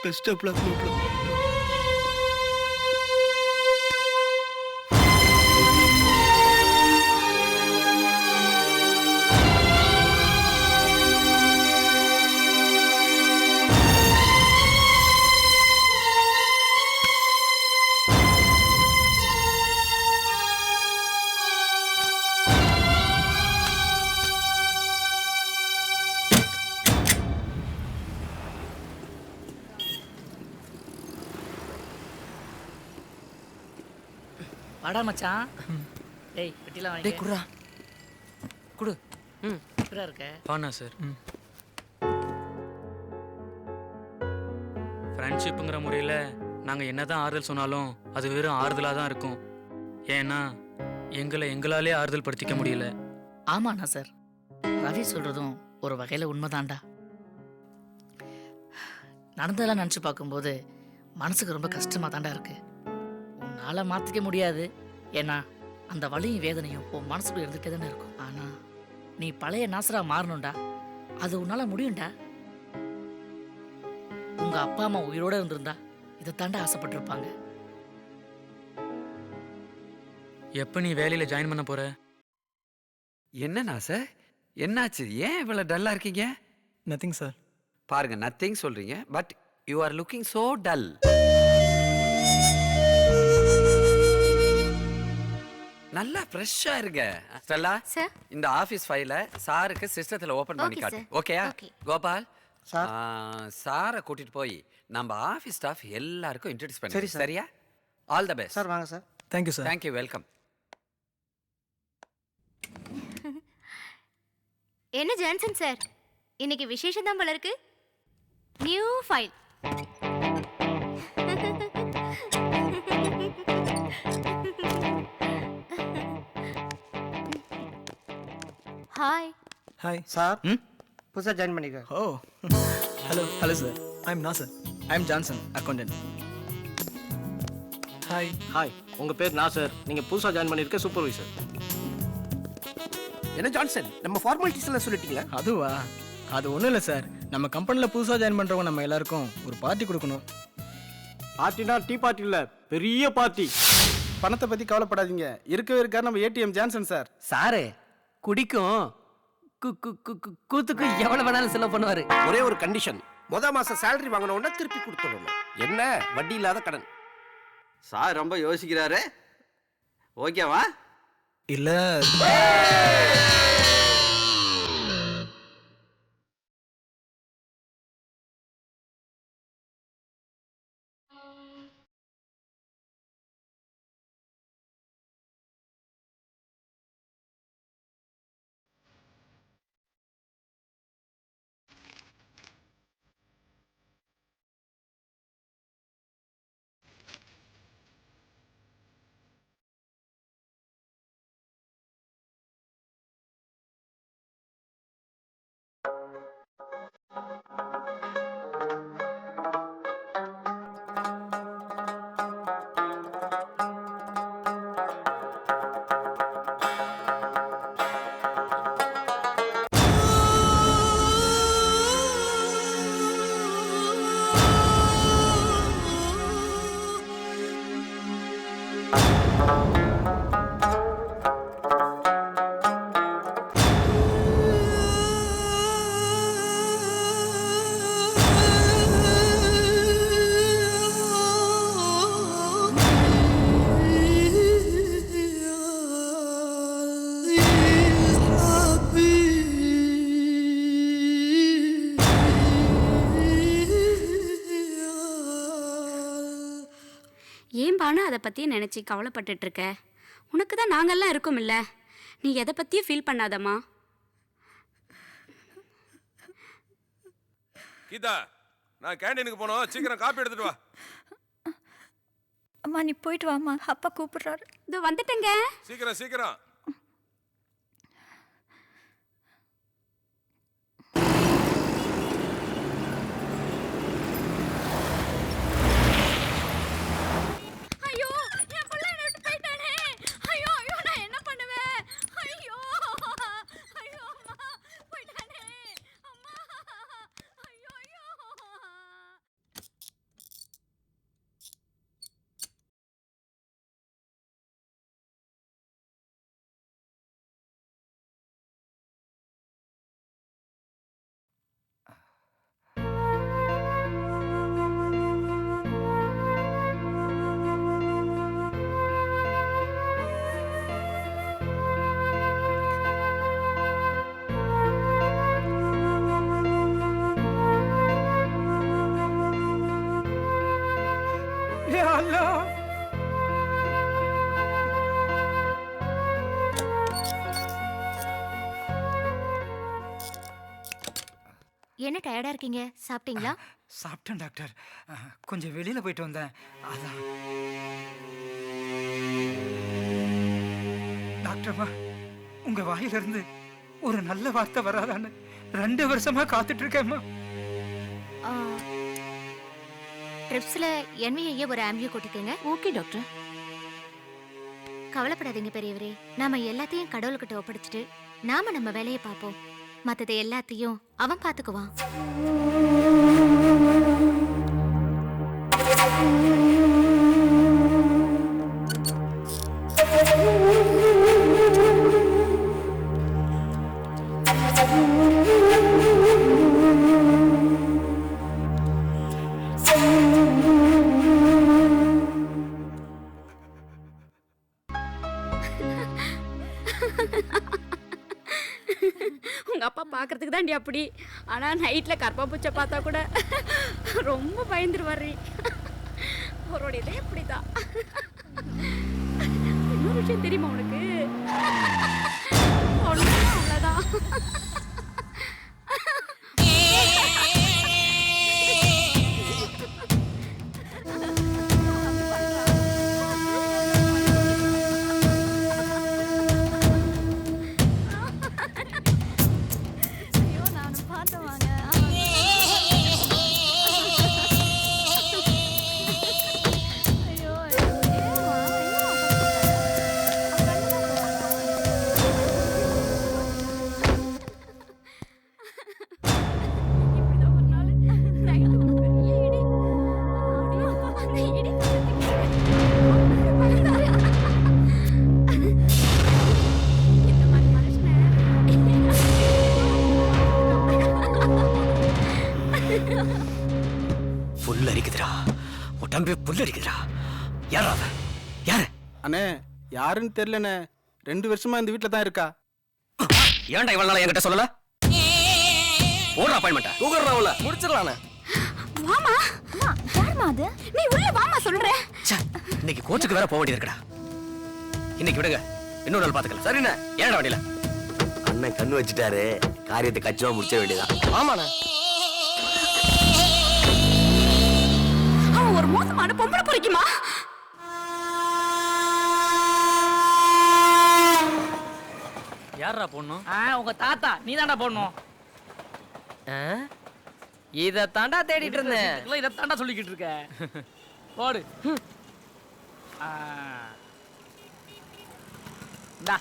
பெஸ்ட் ஆஃப் லக் மாப்பிள்ள. வாடா மச்சான். டேய் வெட்டிலாம் வாங்கி. டேய் குடுறா. குடு. எப்படிடா இருக்க? பானா சார். ஃப்ரெண்ட்ஷிப்புங்கிற முறையில் நாங்கள் என்ன தான் ஆறுதல் சொன்னாலும் அது வெறும் ஆறுதலாக தான் இருக்கும். ஏன்னா எங்களாலே ஆறுதல் படுத்திக்க முடியல. ஆமாண்ணா சார், ரவி சொல்கிறதும் ஒரு வகையில் உண்மைதான்டா. நடந்ததெல்லாம் நினச்சி பார்க்கும்போது மனசுக்கு ரொம்ப கஷ்டமாக தாண்டா இருக்குது. உன்னால் மாற்றிக்க முடியாது, ஏன்னா அந்த வலியும் வேதனையும் உன் மனசுக்குள்ள இருந்துகிட்டே தானே இருக்கும். ஆனால் நீ பழைய நாசரா மாறணும்டா, அது உன்னால் முடியும்டா. உங்கள் அப்பா அம்மா உயிரோடு இருந்திருந்தா இதை தாண்டா ஆசைப்பட்டிருப்பாங்க. எப்போ நீ வேலையில் ஜாயின் பண்ண போகிற? என்னண்ணா சார், என்னாச்சு? ஏன் இவ்வளோ டல்லாக இருக்கீங்க? Nothing sir. பாருங்க, நத்திங் சொல்கிறீங்க, but you are looking so dull. நல்லா ஃப்ரெஷ்ஷா இருங்க. ஸ்டெல்லா, இந்த ஆபீஸ் ஃபைலை சாருக்கு சிஸ்டத்துல ஓபன் பண்ணி காட்டு. ஓகேயா? கோபால், சாரை கூட்டிட்டு போய் நம்ம ஆபீஸ் ஸ்டாஃப் எல்லாருக்கும் இன்ட்ரோடியூஸ் பண்ணி. சரியா? All the best sir. வாங்க sir. Thank you sir. Thank you, welcome. என்ன ஜான்சன் சார், இன்னைக்கு விசேஷம் தான் போல இருக்கு. New file. Hi. Hi sir. புதுசாக ஜாயின் பண்ணிருக்கேன். Oh, hello sir. I am Nassar. I am Johnson, accountant. Hi. Hi, உங்கள் பேர் நாசர், நீங்கள் புதுசாக ஜாயின் பண்ணியிருக்க சூப்பர்வைசர். என்ன ஜான்சன், நம்ம ஃபார்மாலிட்டிஸ் எல்லாம் சொல்லிட்டீங்களா? அதுவா? அது ஒன்றும் இல்லை சார், நம்ம கம்பெனியில் புதுசாக ஜாயின் பண்ணுறவங்க நம்ம எல்லாருக்கும் ஒரு பார்ட்டி கொடுக்கணும். பார்ட்டினா டீ பார்ட்டி இல்லை, பெரிய பார்ட்டி. பணத்தை பற்றி கவலைப்படாதீங்க, இருக்கவே இருக்கார் நம்ம ஏடிஎம் ஜான்சன் சார். சாரு குடிக்கும் கூத்துக்கு எவ்வளவு வேணாலும் செலவு பண்ணுவாரு. ஒரே ஒரு கண்டிஷன், மாசம் சேலரி வாங்கணும்னா திருப்பி கொடுத்துடணும். என்ன வட்டி இல்லாத கடன். சார் ரொம்ப யோசிக்கிறாரு. ஓகேவா? இல்லை. ஏன்பானு அதை பற்றி நினச்சி கவலைப்பட்டுட்ருக்க? உனக்கு தான் நாங்கள்லாம் இருக்கோம் இல்லை, நீ எதை பற்றியும் ஃபீல் பண்ணாதம்மா. கீதா நான் கேண்டீனுக்கு போனோம், சீக்கிரம் காப்பி எடுத்துட்டு வா. அம்மா நீ போயிட்டு வாம்மா, அப்பா கூப்பிடுறாரு. இதோ வந்துட்டேங்க. சீக்கிரம் சீக்கிரம். ஐயோ என் புள்ள என்ன விட்டு போயிட்டானே. ஐயோ ஐயோ நான் என்ன பண்ணுவேன்? ஐயோ ஐயோ அம்மா போயிட்டானே. அம்மா ஐயோ ஐயோ. யா அல்லாஹ். என்ன டயர்டா இருக்கீங்க? சாப்பிட்டீங்களா? சாப்பிட்டேன் டாக்டர். கொஞ்சம் வெளியில போயிட்டு வந்தேன், அதான். டாக்டர்மா, உங்க வாயிலிருந்து ஒரு நல்ல வார்த்தை வராதான்னு 2 வருஷமா காத்துட்டு இருக்கேம்மா. ட்ரிப்ஸ்ல NVA ஒரு ஆம்பியூ கொட்டிக்கங்க. Okay doctor. கவலைப்படாதீங்க பெரியவரே. நாம எல்லாத்தையும் கடவுள்கிட்ட ஒப்படைச்சிட்டு நாம நம்ம வேலையை பார்ப்போம். மத்தது எல்லாத்தையும் அவன் பார்த்துக்குவான். உங்க அப்பா பாக்குறதுக்கு தாண்டி அப்படி. ஆனா நைட்ல கற்பா பூச்சை பார்த்தா கூட ரொம்ப பயந்துருவாரு. அவரோட இதே இப்படிதான். இன்னொரு விஷயம் தெரியுமா உனக்கு? அவ்வளவுதான். அண்ணே யாருன்னு தெரியலண்ணே, 2 வருஷமா இந்த வீட்டில் தான் இருக்கா. ஏன்டா இவ்வளவு நாளா என்கிட்ட சொல்லல? ஓட அப்பாயின்மெண்ட் தூக்குறவள முடிச்சிடலானே. வாமா. அம்மா யாருமா அது? நீ உள்ள வாமா சொல்றேன். இன்னைக்கு கோச்சுக்கு வேற போக வேண்டியது இருக்குடா. இன்னைக்கு விடுங்க, இன்னொரு நாள் பாத்துக்கலாம். சரிண்ணே. ஏன்டா வண்டியில அண்ணன் கண்ணு வச்சுட்டாரு, காரியத்தை கச்சிதமா முடிச்ச வேண்டியதான். ஆமாண்ணே. அவன் ஒரு மோசமான பொம்பளை பொறுக்கிமா. யாரா பொண்ணும்? உங்க தாத்தா. நீ தாண்டா போடணும். இத தாண்டா தேடிட்டு இருந்தேன். இத தாண்டா சொல்லிக்கிட்டு இருக்க. போடு. டா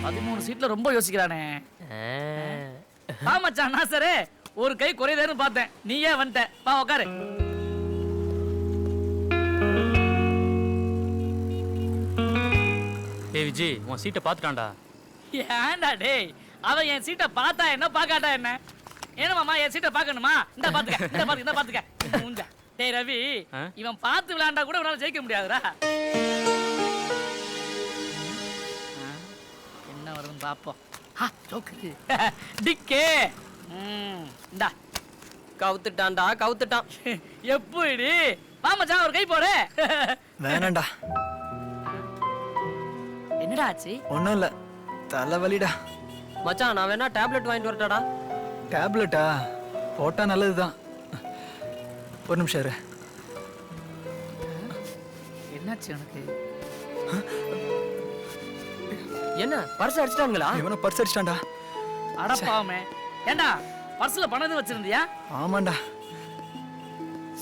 13 சீட்ல ரொம்ப யோசிக்கிறானே. மச்சான் நாசரே, ஒரு கை குறையுதுன்னு பார்த்தேன், நீயே வந்துட்ட. வா உட்காரு. ஏய் விஜய், உன் சீட்டை பார்த்துட்டான்டா. ஏன்டா டேய், அவன் என் சீட்டை பார்த்தா என்ன பார்க்காட்டா என்ன? என்ன மாமா என் சீட்டை பார்க்கணுமா? இந்த பாத்துக்க, இந்த பாத்துக்க, இந்த பாத்துக்க. மூஞ்சா. டேய் ரவி, இவன் பார்த்து விளையாண்டா கூட உன்னால ஜெயிக்க முடியாதுடா. என்ன வருதுன்னு பாப்போம். ஜோக்கு டிக்கே. இந்தா கவுத்துட்டான்டா, கவுத்துட்டான். எப்படி மாமச்சான் ஒரு கை போடு. வேணாண்டா. என்னடா ஆச்சு? ஒன்றும் இல்லை, தலைவலிடா. மச்சான் நான் வேணா டேப்லெட் வாங்கிட்டு வரட்டாடா? டேப்லெட்டா? போட்டா நல்லதுதான். ஒரு நிமிஷம் இரு. என்னாச்சு உனக்கு? என்ன பர்ஸ் அடிச்சிட்டாங்களா? இவனை பர்ஸ் அடிச்சிட்டான்டா. அடப்பாவமே. ஏண்டா பர்ஸ்ல பணம் எதுவும் வச்சிருந்தியா? ஆமாண்டா.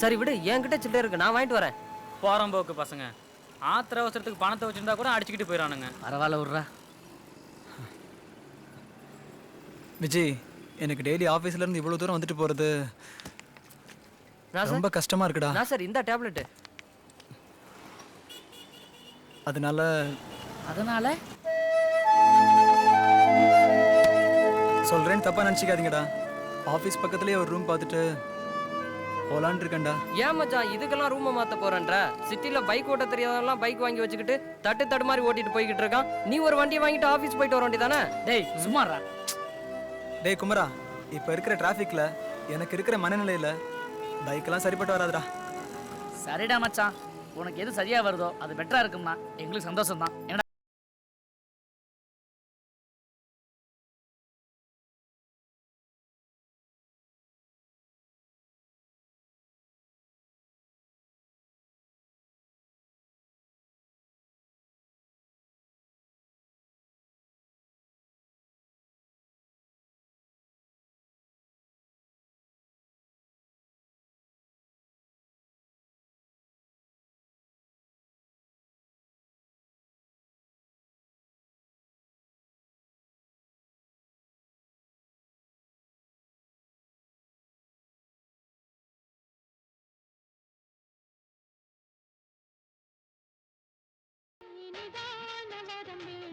சரி விடு, என்கிட்ட சில்லறை இருக்கு, நான் வாங்கிட்டு வரேன். போறம்போக்கு பசங்க ஆத்திர அவசரத்துக்கு பணத்தை வச்சிருந்தா கூட அடிச்சுக்கிட்டு போயிடானுங்க. பரவாயில்ல விட்றா. விஜய், எனக்கு டெய்லி ஆஃபீஸ்ல இருந்து இவ்வளவு தூரம் வந்துட்டு போறது ரொம்ப கஷ்டமா இருக்குடா. நான் சார் இந்த டேப்லெட். அதனால சொல்றேன்னு தப்பா நினைச்சுக்காதீங்கடா. ஆஃபீஸ் பக்கத்துலயே ஒரு ரூம் பார்த்துட்டு போலான்னு இருக்கேன்டா. ஏன் மச்சான் இதுக்கெல்லாம் ரூமை மாத்த போறேன்ற? சிட்டில பைக் ஓட்ட தெரியாதவெல்லாம் பைக் வாங்கி வச்சுக்கிட்டு தட்டு மாதிரி ஓட்டிட்டு போய்கிட்டு இருக்கான். நீ ஒரு வண்டியை வாங்கிட்டு ஆஃபீஸ் போயிட்டு வர வேண்டியதானே? டேய் சும்மாடா. டேய் குமரா, இப்ப இருக்கிற டிராஃபிக்ல எனக்கு இருக்கிற மனநிலையில பைக்கெல்லாம் சரிப்பட்டு வராதுடா. சரிடா மச்சான், உனக்கு எது சரியா வருதோ அது பெட்டரா இருக்கும்னா எங்களுக்கு சந்தோஷம் தான். ஏன்னா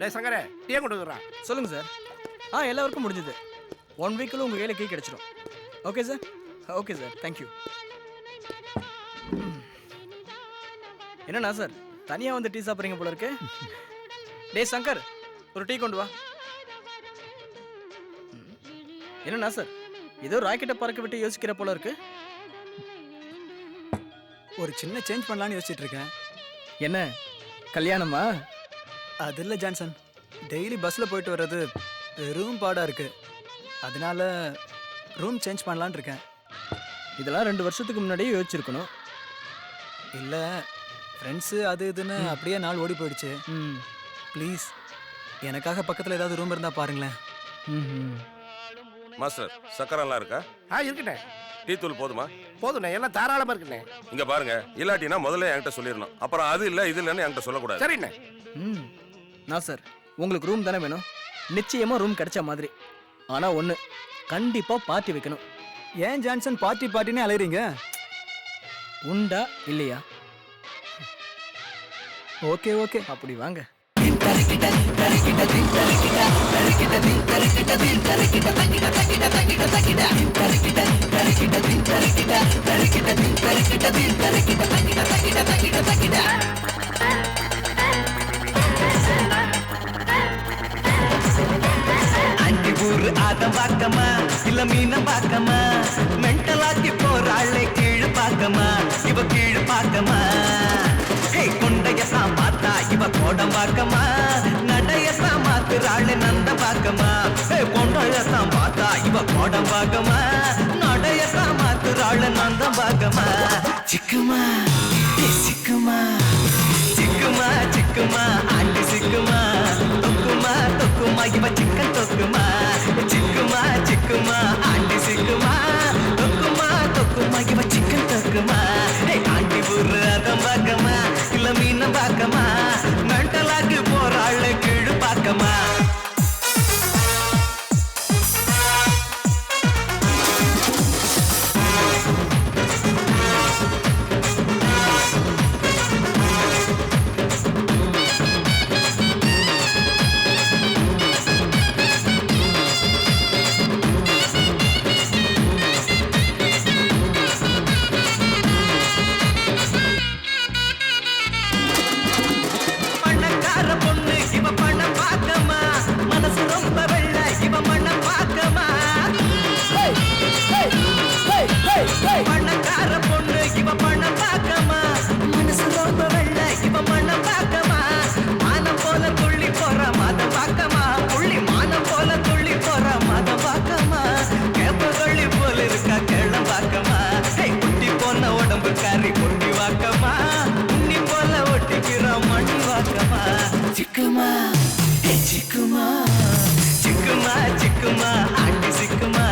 டேய் சங்கரே, டீ கொண்டு வரா. சொல்லுங்க சார். எல்லாருக்கும் முடிஞ்சது. 1 வீக்குள்ள உங்க கையில கீ கிடைச்சிடும். Okay sir. Okay sir, thank you. என்னண்ணா சார் தனியா வந்து டீ சாப்பிட்றீங்க போல இருக்கு. டேய் சங்கர், ஒரு டீ கொண்டு வா. என்னண்ணா சார் ஏதோ ராக்கெட்டை பறக்க விட்டு யோசிக்கிற போல இருக்கு. ஒரு சின்ன சேஞ்ச் பண்ணலான்னு யோசிச்சுட்டு இருக்கேன். என்ன கல்யாணமா? அது இல்லை ஜான்சன், டெய்லி பஸ்ஸில் போயிட்டு வர்றது வெறும் பாடாக இருக்கு. அதனால ரூம் சேஞ்ச் பண்ணலான்னு இருக்கேன். இதெல்லாம் 2 வருஷத்துக்கு முன்னாடியே யோசிச்சிருக்கணும். இல்லை ஃப்ரெண்ட்ஸு அது இதுன்னு அப்படியே நாள் ஓடி போயிடுச்சு. ப்ளீஸ் எனக்காக பக்கத்தில் ஏதாவது ரூம் இருந்தால் பாருங்களேன். மாஸ்டர் சக்கரெல்லாம் இருக்கா? இருக்குண்ணே. டீ தூள் போதுமா? போதுண்ணே, எல்லாம் தாராளமா இருக்குண்ணே. இங்க பாருங்க, இல்லாட்டினா முதல்ல என்கிட்ட சொல்லிடணும். அப்புறம் அது இல்லை இது இல்லைன்னு என்கிட்ட சொல்லக்கூடாது. சரிண்ணே. நான் சார் உங்களுக்கு ரூம் தானே வேணும்? நிச்சயமா ரூம் கிடைச்ச மாதிரி. ஆனா ஒண்ணு, கண்டிப்பா பார்ட்டி வைக்கணும். ஏன் ஜான்சன் பார்ட்டின்னு அலையறீங்க? உண்டா இல்லையா? ஓகே ஓகே, அப்படி வாங்க. அஞ்சு ஊரு ஆதம் பார்க்கமா இல்ல மீன பார்க்கமா, மென்டலாக்கி போறாளே கீழ் பார்க்கமா, இவ கீழ் பார்க்கமா. கொண்டையத்தான் பார்த்தா இவ கோடம் பார்க்கமா, நடையத்தான் மாத்துறாளே நந்த பார்க்கமா. கொண்டையத்தான் பார்த்தா இவ கோடம் பார்க்கமா, நடையத்தான் மாத்துறாளே நந்த பார்க்கமா. சிக்குமா சிக்குமா சிக்குமா சிக்குமா ஆண்டி சிக்குமா, தொக்குமா தொக்குமா இவ சிக்கன் தொக்குமா. சிக்குமா சிக்குமா ஆண்டி சிக்குமா, தொக்குமா தொக்குமா இவ சிக்கன் தொக்குமா. ஆண்டி ஊரு அதம் பார்க்கமா இல்ல மீன பார்க்கமா, மென்டலாக்கு போறாள் கீழ் பார்க்கமா. மணி வாக்கமா சிக்குமா சிக்குமா சிக்குமா சிக்குமா ஆண்டி சிக்குமா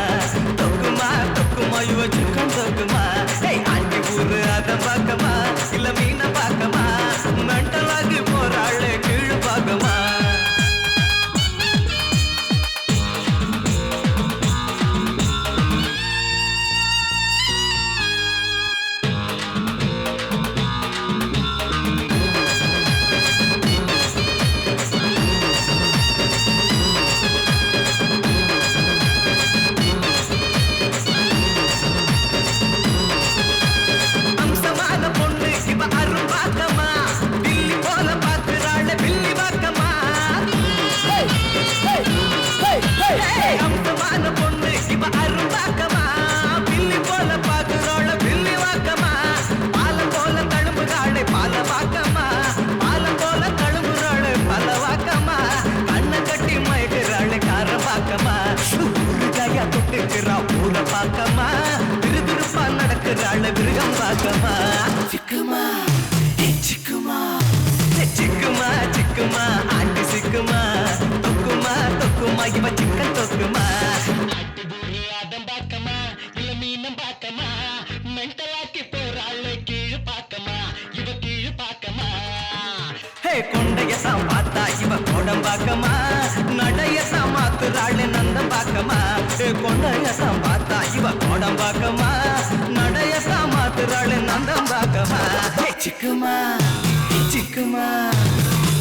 தொக்குமா தொக்குமா இவ சிக்கம் தொக்குமா ஆண்டி ஊரு அத பார்க்கமா இல்ல மீன பார்க்கமா மெண்டலாகி போறாளே கீழ் பார்க்கமா சிக்குமா சிக்குமா சிக்குமா சிக்குமா ஆண்டி சிக்குமா தொக்குமா தொக்குமா இவ சிக்கன் தொக்குமா அதம் பார்க்கமா இல்ல மீனம் பார்க்கமா மெண்டலாக்கி போறாள் கீழ் பார்க்கமா இவ கீழ் பார்க்கமா கொண்டையத்தான் பார்த்தா இவ கோடம் பார்க்கமா நடையத்தான் மாத்துறாள் நந்தம் பார்க்கமா கொண்டையத்தான் பார்த்தா இவ கோடம் பார்க்கமா நடையத்தான் மாத்துறாள் நந்தம் பார்க்கமா சிக்குமா சிக்குமா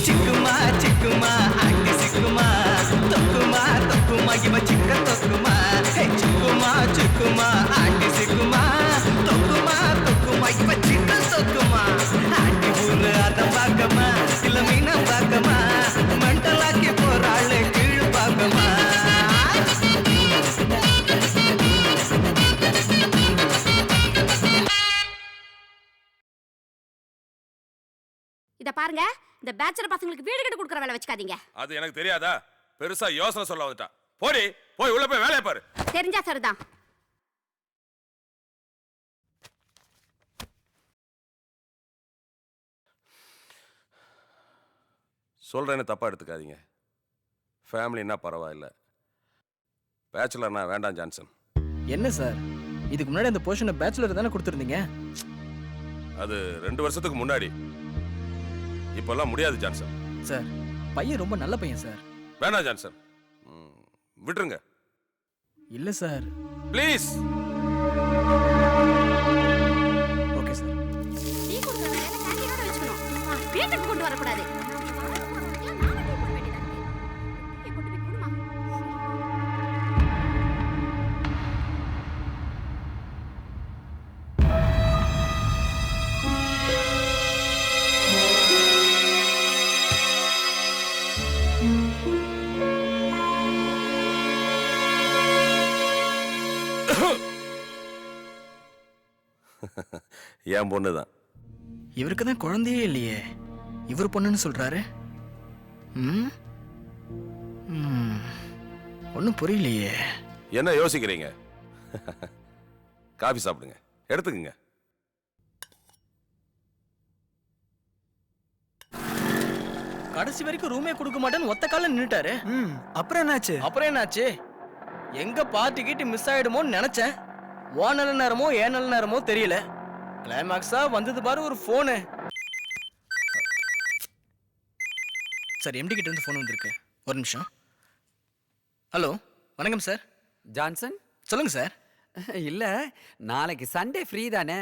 சிக்குமா சிக்குமா ஆண்டி சிக்குமா தொக்குமா தொக்குமா இவ சிக்க தொக்குமா சிக்குமா சிக்குமா ஆண்டி சிக்குமா தொக்குமா தொக்குமா இவ சிக்க தொக்குமா ஆண்டி ஊரு அத பார்க்கமா இல்ல மீன பார்க்கமா மெண்டலாக்கி போறாளே கீழ் பார்க்கமா இத பாருங்க, இந்த பேச்சலர் பசங்களுக்கு வீடு கட்டி கொடுக்குற வேலை வச்சுக்காதீங்க. அது எனக்கு தெரியாதா? பெருசா யோசனை சொல்ல வந்துட்டா. போடி, போய் உள்ள போய் வேலைய பாரு. தெரிஞ்சா சரிதான். சொல்றேன்னு தப்பா எடுத்துக்காதீங்க. ஃபேமிலின்னா பரவாயில்ல, பேச்சுலர்னா வேண்டாம் ஜான்சன். என்ன சார், இதுக்கு முன்னாடி அந்த பொசிஷனை பேச்சுலர் தானே கொடுத்துருந்தீங்க? அது 2 வருஷத்துக்கு முன்னாடி. இப்பெல்லாம் முடியாது ஜான்சன். சார், பையன் ரொம்ப நல்ல பையன் சார். வேணாம் ஜான்சன், விட்டுருங்க. இல்ல sir, please. Okay sir. Tea குடிக்கிற வேலை கேண்டீனோட வெச்சுக்கணும். வீட்டுக்கு கொண்டு வர கூடாது. என் பொண்ணுதான். இவருக்கு தான் குழந்தையே இல்லையே, இவர் பொண்ணுன்னு சொல்றாரு. ஒன்றும் புரியலையே. என்ன யோசிக்கிறீங்க? காபி சாப்பிடுங்க, எடுத்துக்கங்க. கடைசி வரைக்கும் ரூமே கொடுக்க மாட்டேன்னு ஒத்த கால நின்னுட்டாரு. அப்புறம் என்னாச்சு? எங்க பார்ட்டி கிட்ட மிஸ் ஆயிடுமோன்னு நினைச்சேன். ஓ நல்ல நேரமோ ஏன் நல்ல நேரமோ தெரியல. கிளைமாக்ஸா வந்தது பாரு ஒரு போனு. சார், எம்டி கிட்ட இருந்து போன் வந்திருக்கு. ஒரு நிமிஷம். ஹலோ, வணக்கம் சார். ஜான்சன் சொல்லுங்க சார். இல்ல, நாளைக்கு சண்டே ஃப்ரீ தானே?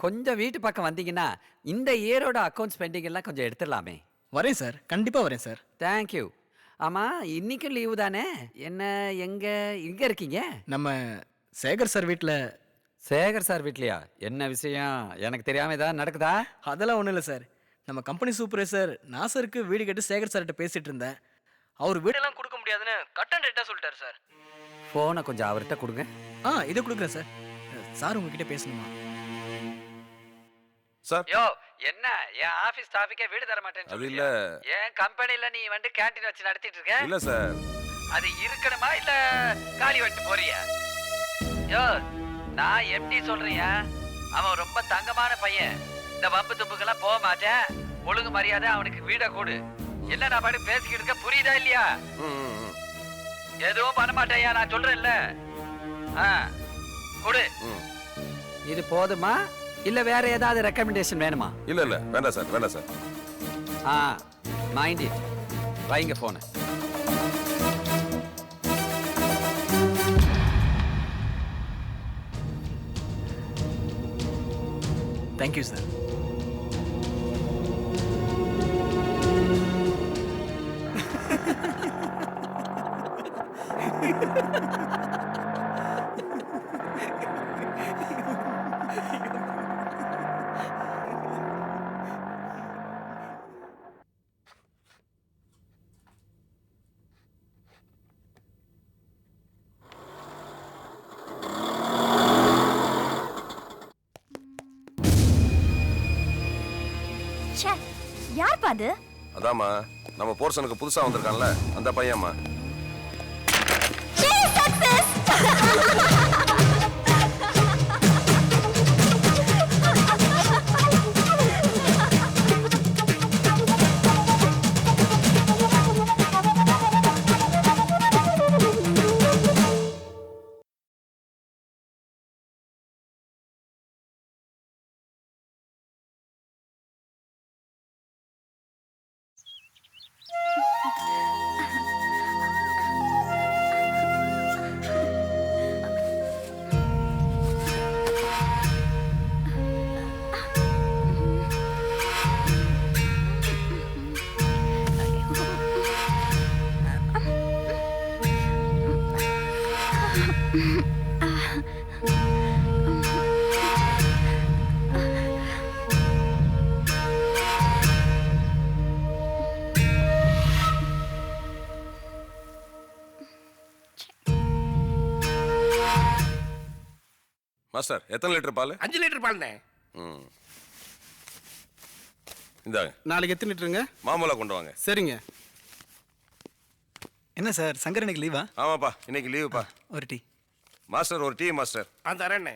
கொஞ்சம் வீட்டு பக்கம் வந்தீங்கன்னா இந்த இயரோட அக்கௌண்ட்ஸ் பெண்டிங் எல்லாம் கொஞ்சம் எடுத்துடலாமே. வரேன் சார், கண்டிப்பா வரேன் சார். தேங்க்யூ. ஆமா, இன்னைக்கும் லீவு தானே? என்ன, எங்க இருக்கீங்க? நம்ம சேகர் சார் வீட்டில். சேகர் சார் வீட்லையா? என்ன விஷயம், எனக்கு தெரியாம ஏதாவது நடக்குதா? அதெல்லாம் ஒன்றும் இல்லை சார். நம்ம கம்பெனி சூப்பர்வைசர் நாசருக்கு வீடு கட்டி சேகர் சார்கிட்ட பேசிட்டு இருந்தேன். அவர் வீடெல்லாம் கொடுக்க முடியாதுன்னு கட் அண்ட் ரைட்டாக சொல்லிட்டார் சார். ஃபோனை கொஞ்சம் அவர்கிட்ட கொடுங்க. இதை கொடுக்குறேன் சார். சார் உங்ககிட்ட பேசணுமா சார்? யோ, என்ன என் ஆபீஸ் ஸ்டாஃப்க்கே வீடு தர மாட்டேன்னு அது இல்ல. என் கம்பெனில நீ வந்து கேண்டீன் வச்சு நடத்திட்டு இருக்க? இல்ல சார். அது இருக்கணுமா இல்ல காலி வந்துட்டு போறியா? யோ, நான் எப்படி சொல்றியா? அவன் ரொம்ப தங்கமான பையன். இந்த வம்பு துப்புக்கெல்லாம் போக மாட்டேன். ஒழுங்கு மரியாதை அவனுக்கு வீட கொடு. எல்லாம் நான் பாட்டு பேசிக்கிட்டு இருக்க, புரியுதா இல்லையா? எதுவும் பண்ண மாட்டேயா, நான் சொல்றேன்ல. கொடு. இது போதுமா இல்ல வேற ஏதாவது ரெக்கமெண்டேஷன் வேணுமா? இல்ல வேண்டாம் சார், வேண்டாம் சார். Mind it. வைங்க போன. Thank you sir. யார் பாது? அதாம்மா நம்ம போர்ஷனுக்கு புதுசா வந்திருக்கான்ல அந்த பையன்மா. மாஸ்டர் எத்தனை லிட்டர் பால்? 5 லிட்டர் பால்ண்ணே. இந்தாங்க. நாளைக்கு எத்தனை லிட்டருங்க? மாமூலா கொண்டு வாங்க. சரிங்க. என்ன சார், சங்கர் இன்னைக்கு லீவா? ஆமாப்பா, இன்னைக்கு லீவுப்பா. ஒரு டீ மாஸ்டர். ஒரு டீ மாஸ்டர். தரேண்ணே.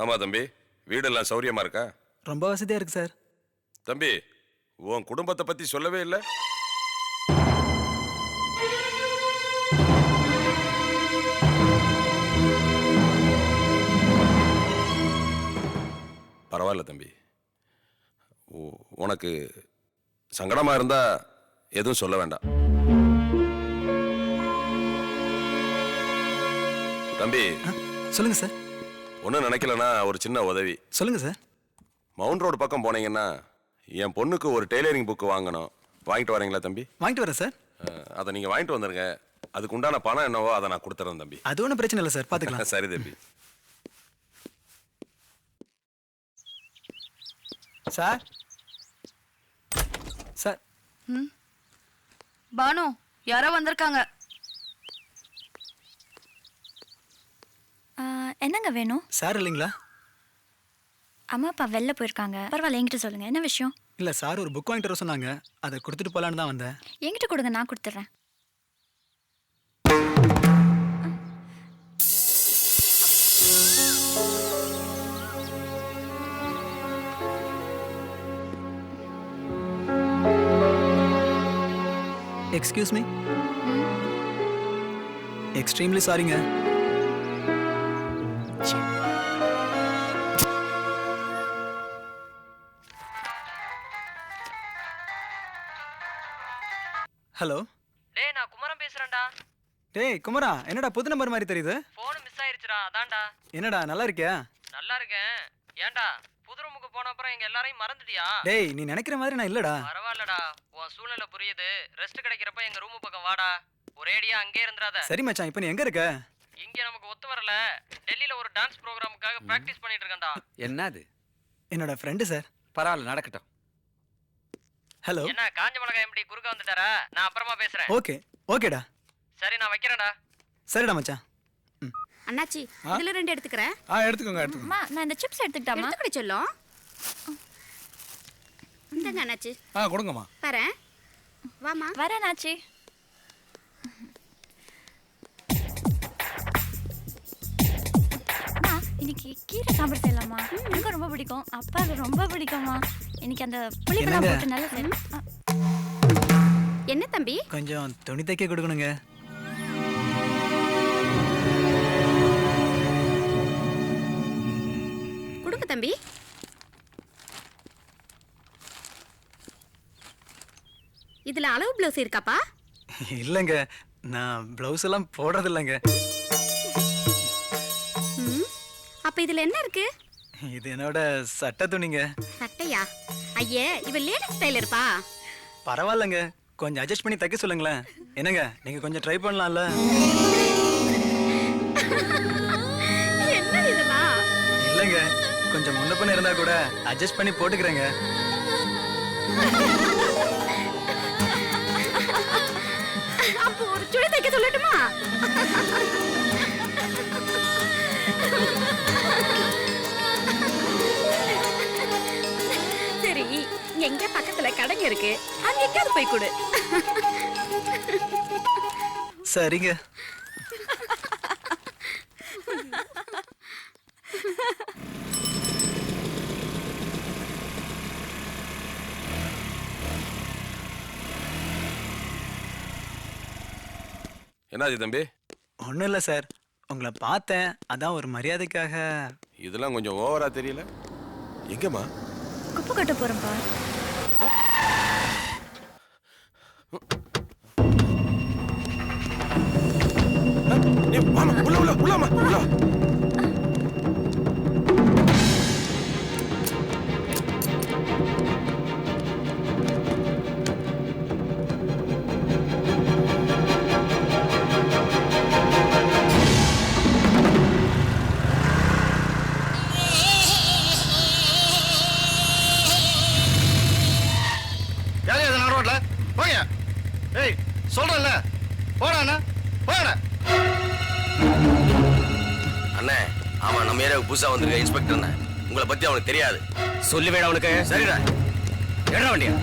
ஆமா தம்பி, வீடெல்லாம் சௌரியமா இருக்கா? ரொம்ப வசதியா இருக்கு சார். தம்பி, உன் குடும்பத்தை பத்தி சொல்லவே இல்லை. பரவாயில்ல தம்பி, உனக்கு சங்கடமா இருந்தா எதுவும் சொல்ல வேண்டாம். தம்பி. சொல்லுங்க சார். ஒன்றும் நினைக்கலன்னா ஒரு சின்ன உதவி. சொல்லுங்க சார். மவுண்ட் ரோடு பக்கம் போனீங்கன்னா என் பொண்ணுக்கு ஒரு டெய்லரிங் புக்கு வாங்கணும். வாங்கிட்டு வரீங்களா தம்பி? வாங்கிட்டு வரேன் சார். அதை நீங்க வாங்கிட்டு வந்துருங்க. அதுக்கு உண்டான பணம் என்னவோ அதை நான் கொடுத்துறேன் தம்பி. அது ஒன்றும் பிரச்சனை இல்லை சார், பார்த்துக்கலாம். சரி தம்பி. Sir sir. பானு, யாரோ வந்திருக்காங்க. என்னங்க வேணும்? சார் இல்லைங்களா? அம்மா அப்பா வெளில போயிருக்காங்க. பரவாயில்ல, என்கிட்ட சொல்லுங்க, என்ன விஷயம்? இல்லை சார், ஒரு புக் வாங்கிட்டு வர சொன்னாங்க, அதை கொடுத்துட்டு போகலான்னு தான் வந்தேன். என்கிட்ட கொடுங்க, நான் கொடுத்துட்றேன். Excuse me. எக்ஸ்ட்ரீம்லி சாரிங்க. ஹலோ. டேய், நான் குமரன் பேசுறேன்டா. டேய் குமரா, என்னடா புது நம்பர் மாதிரி தெரியுது? போன் மிஸ் ஆயிருச்சுடா, அதான்டா. என்னடா நல்லா இருக்கியா? நல்லா இருக்கேன். ஏன்டா புது ரூமுக்கு போன அப்புறம் எங்க எல்லாரையும் மறந்துட்டியா? டேய், நீ நினைக்கிற மாதிரி நான் இல்லடா. பரவாயில்லடா, உன் சூழ்நிலை புரியுது. ரெஸ்ட் கிடைக்கிறப்ப எங்க ரூமு பக்கம் வாடா. ஒரேடியா அங்கே இருந்துறாத. சரி மச்சான், இப்போ நீ எங்க இருக்க? இங்க நமக்கு ஒத்து வரல. டெல்லியில ஒரு டான்ஸ் ப்ரோகிராமுக்காக பிராக்டிஸ் பண்ணிட்டு இருக்கேன்டா. என்னது? என்னோட ஃப்ரெண்டு சார். பரவாயில்ல, நடக்கட்டும். ஹலோ. என்ன காஞ்ச மிளகாய் எப்படி குறுக்க வந்துட்டாரா? நான் அப்புறமா பேசுறேன். ஓகே ஓகேடா. சரி, நான் வைக்கிறேன்டா. சரிடா மச்சான். அண்ணாச்சி, இதுல 2 எடுத்துக்கறேன். எடுத்துக்கோங்க எடுத்துக்கோங்க. அம்மா, நான் இந்த சிப்ஸ் எடுத்துக்கிட்டாமா? எடுத்துக்கடி சொல்லும். இந்தங்க அண்ணாச்சி. கொடுங்கம்மா. வரேன். வாமா. வரேன் அண்ணாச்சி. இன்னைக்கு கீரை சாம்பார் செய்யலாமா? எனக்கு ரொம்ப பிடிக்கும், அப்பாவுக்கு ரொம்ப பிடிக்குமா. இன்னைக்கு அந்த புளிக்கெல்லாம் போட்டு நல்லா செய்யலாம். என்ன தம்பி? கொஞ்சம் துணி தைக்க கொடுக்கணுங்க. கொடுங்க தம்பி. இதுல அளவு பிளவுஸ் இருக்காப்பா? இல்லைங்க, நான் பிளவுஸ் எல்லாம் போடுறது இல்லைங்க. அப்ப இதுல என்ன இருக்கு? இது என்னோட சட்டை துணிங்க. சட்டையா? ஐயே, இவ லேடிஸ் ஸ்டைல் இருப்பா. பரவாயில்லைங்க, கொஞ்சம் அட்ஜஸ்ட் பண்ணி தைக்க சொல்லுங்களேன். என்னங்க, நீங்க கொஞ்சம் ட்ரை பண்ணலாம்ல? என்ன இதெல்லாம்? இல்லைங்க, கொஞ்சம் முன்ன பின்ன இருந்தா கூட அட்ஜஸ்ட் பண்ணி போட்டுக்கிறேங்க. அப்போ ஒரு சுடி தைக்க சொல்லட்டுமா? சரி, எங்க பக்கத்துல கடைங்க இருக்கு, அங்க எங்கேயாவது போய் கொடு. சரிங்க. என்னாச்சு தம்பி? ஒன்றும் இல்லை சார், உங்களை பார்த்தேன், அதான் ஒரு மரியாதைக்காக. இதெல்லாம் கொஞ்சம் ஓவரா தெரியல. எங்கம்மா? குப்பை கட்ட போறேன்ப்பா. உள்ள சொல்றேன்ல, போடா போடா. அண்ணே, ஆமா, நம்ம ஏரியாவுக்கு புதுசா வந்திருக்க இன்ஸ்பெக்டர். உங்களை பத்தி அவனுக்கு தெரியாது. சொல்லி வேட அவனுக்கு. சரிடா, எடுற வண்டியா.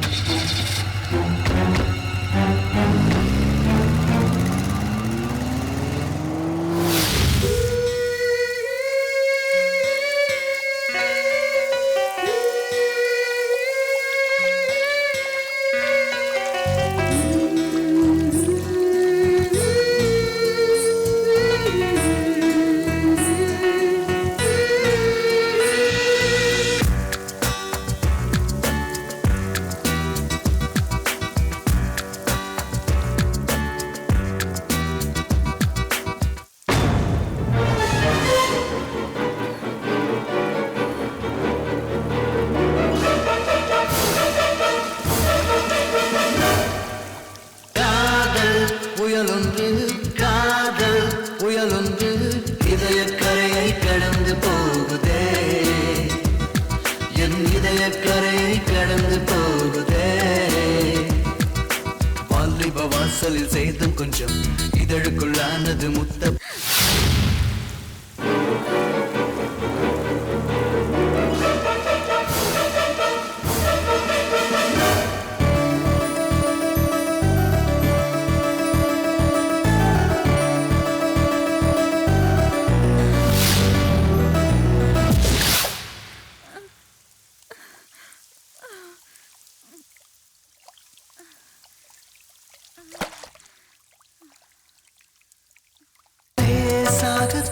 வாசலில் செய்தும் கொஞ்சம் இதழுக்குள்ளானது முத்த.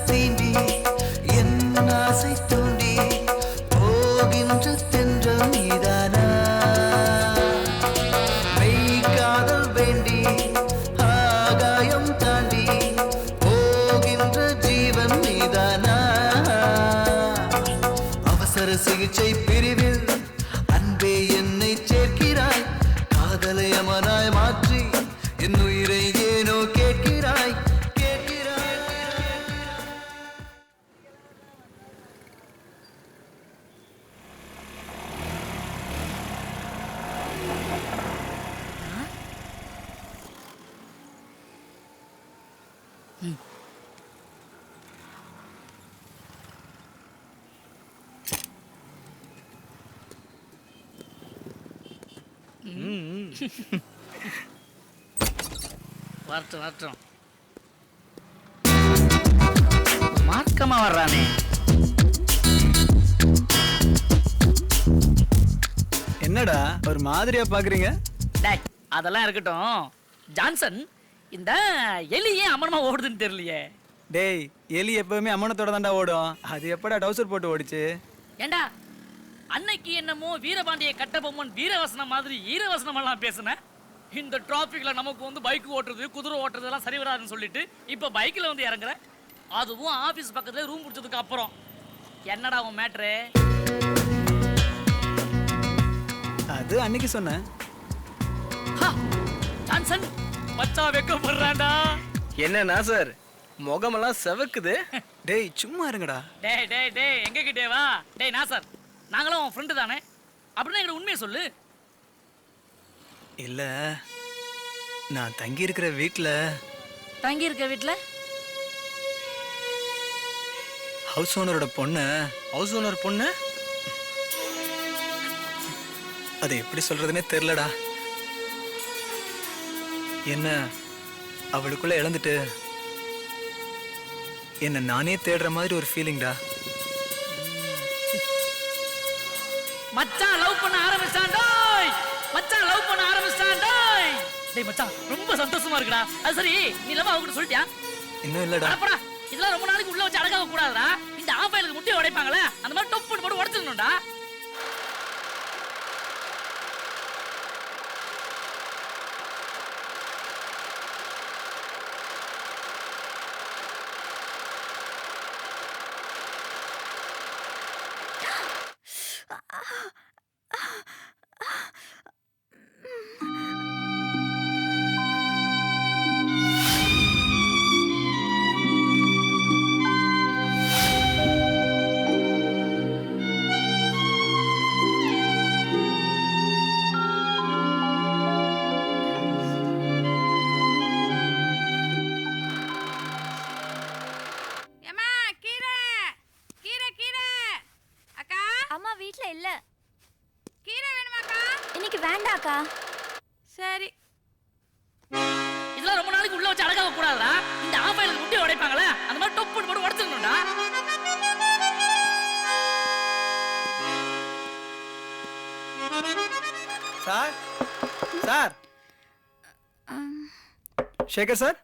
தீண்டி என் ஆசை தூண்டி போகின்ற தென்றல் நீதானா? மெய்காதல் வேண்டி ஆகாயம் தாண்டி போகின்ற ஜீவன் நீதானா? அவசர சிகிச்சை பிரிவில் அன்பே என்னை சேர்க்கிறாய். காதலை அமராய் மாற்றி என் உயிரை ஏனோ கேட்கிறாய். மார்க்கமா வர்றானே. என்னடா ஒரு மாதிரியா பாக்குறீங்க? டேய் அதெல்லாம் இருக்கட்டும். ஜான்சன், இந்த எலி ஏன் அமனமா ஓடுதுன்னு தெரியலையே. டேய் எலி எப்பவுமே அம்மனத்தோட தாண்டா ஓடும். அது எப்படா டவுசர் போட்டு ஓடிச்சு? ஏண்டா அன்னைக்கு என்னமோ வீரபாண்டிய கட்டபொம்மன் வீரவசனம் மாதிரி ஈரவசனம் எல்லாம் பேசுன. இந்த டிராபிக்ல நமக்கு வந்து பைக் ஓட்டுறது குதிரை ஓட்டுறது எல்லாம் சரி வராதுன்னு சொல்லிட்டு இப்ப பைக்ல வந்து இறங்குற. அதுவும் ஆபீஸ் பக்கத்துல ரூம் பிடிச்சதுக்கு அப்புறம். என்னடா உன் மேட்ரு? அது அன்னைக்கு சொன்னேன். ஜான்சன் மச்சா வெக்கப்படுறான்டா. என்னன்னா சார் முகமெல்லாம் செவக்குது. டேய் சும்மா இருங்கடா. டேய் டேய் டேய் எங்க கிட்டே வா. டேய் நாசர், நாங்களும் உன் ஃப்ரெண்டு தானே, அப்படின்னா எங்களுக்கு உண்மையை சொல்லு. இல்ல நான் தங்கி இருக்கிற வீட்ல ஹவுஸ் ஓனரோட பொண்ணு. ஹவுஸ் ஓனர் பொண்ணு? அது எப்படி சொல்றதுன்னே தெரியலடா. என்ன அவளுக்குள்ள இழந்துட்டு என்ன நானே தேடுற மாதிரி ஒரு ஃபீலிங்டா. மச்சான் லவ் பண்ண ஆரம்பிச்சான்டோய். மச்சான் லவ் பண்ண ஆரம்பிச்சான்டோய். டேய் மச்சான் ரொம்ப சந்தோஷமா இருக்குடா. அது சரி, நீ லவ் அவகிட்ட சொல்லிட்டியா? இன்னும் இல்லடா. அப்புறம் இதெல்லாம் ரொம்ப நாளைக்கு உள்ள வச்சு அடக்க கூடாதுடா. இந்த ஆஃபைலுக்கு முட்டையை உடைப்பாங்களே அந்த மாதிரி டொப் போட்டு உடைச்சிடணும்டா. சரி, இதெல்லாம் ரொம்ப நாளைக்கு உள்ள வச்சு அடக்க கூடாதுடா. இந்த ஆஃபைலுக்கு முட்டையை உடைப்பாங்களே அந்த மாதிரி டொப் போட்டு உடைச்சிடணும்டா. Sir sir Sekar sir.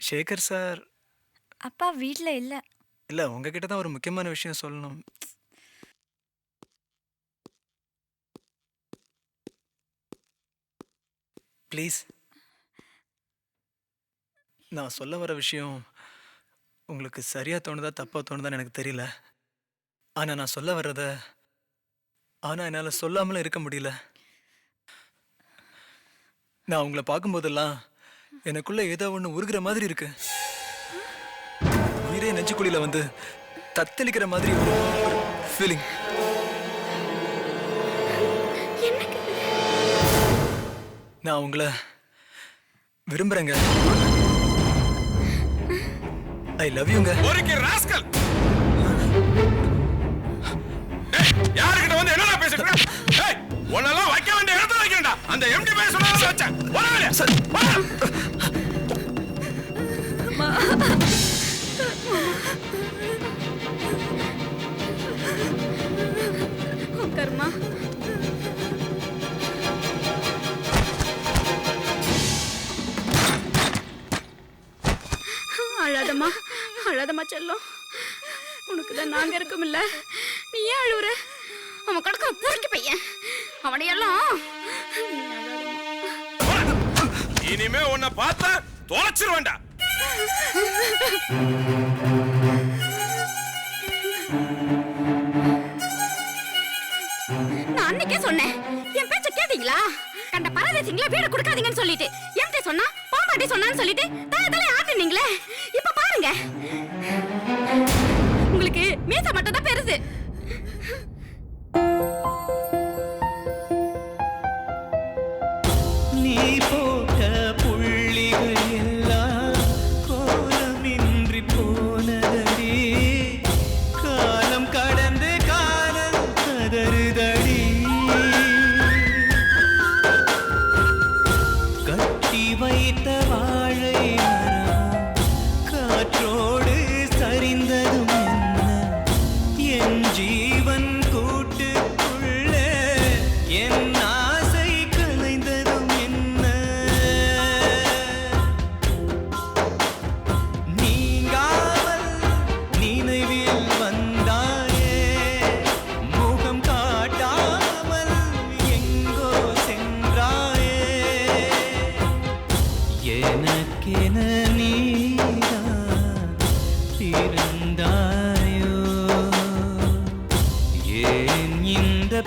Sekar sir. அப்பா வீட்ல இல்ல. இல்ல உங்ககிட்ட தான் ஒரு முக்கியமான விஷயம் சொல்லணும். ப்ளீஸ். நான் சொல்ல வர விஷயம் உங்களுக்கு சரியா தோணுதா தப்பா தோணுதான்னு எனக்கு தெரியல. ஆனா நான் சொல்ல வர்றத என்னால சொல்லாமலும் இருக்க முடியல. நான் உங்களை பார்க்கும்போதெல்லாம் எனக்குள்ள ஏதோ ஒண்ணு உருகிற மாதிரி இருக்கு. உயிரே நெஞ்சுக்குழியில வந்து தத்தளிக்கிற மாதிரி ஒரு ஃபீலிங். நான் உங்களை விரும்புறேங்க. ஐ லவ் யூங்க. ஒருக்கி ராஸ்கல். யார்கிட்ட வந்து என்னடா பேசிட்டு இருக்க? ஏய், உன்னெல்லாம் வைக்க வேண்டிய இடத்துல வைக்கணும்டா. அந்த எம்டி பேச சொன்னத வச்சேன். வரவே சார். கர்மா. அழாதம்மா, அழாதம்மா செல்லம். உனக்கு தான் நாங்க இருக்கோம் இல்ல. நீ ஏன் அழுவுற? அவன் கடக்க பொறுக்கி பையன். அவனையெல்லாம் இனிமே உன்னை பார்த்தா தொலைச்சிருவேன்டா. நான் அன்னைக்கே சொன்னேன். என் பேச்ச கேட்டீங்களா? கண்ட பரதேசிங்களா வீடு கொடுக்காதீங்கன்னு சொல்லிட்டு எம்டி சொன்னா பாம்பாட்டி சொன்னான்னு சொல்லிட்டு தலை ஆட்டுனீங்களே. இப்ப பாருங்க, உங்களுக்கு மீச மட்டும் தான் பெருசு. நீ போட்ட புள்ளிகள் எல்லாம் கோலமின்றி போனதடி. காலம் கடந்து காலம் கதறுதடி.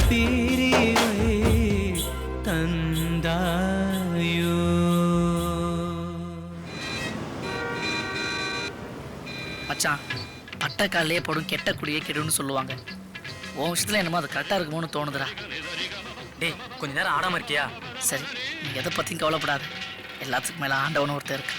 பிரிவை தந்தாயோ. மச்சான் பட்டக்காலே போடும் கெட்ட குடியே கெடுன்னு சொல்லுவாங்க. உன் விஷயத்துல என்னமோ அது கரெக்டாக இருக்குமோன்னு தோணுதுடா. டேய் கொஞ்ச நேரம் ஆடாம இருக்கியா? சரி நீ எதை பற்றியும் கவலைப்படாது. எல்லாத்துக்கும் மேலே ஆண்டவனும் ஒருத்தர் இருக்கு.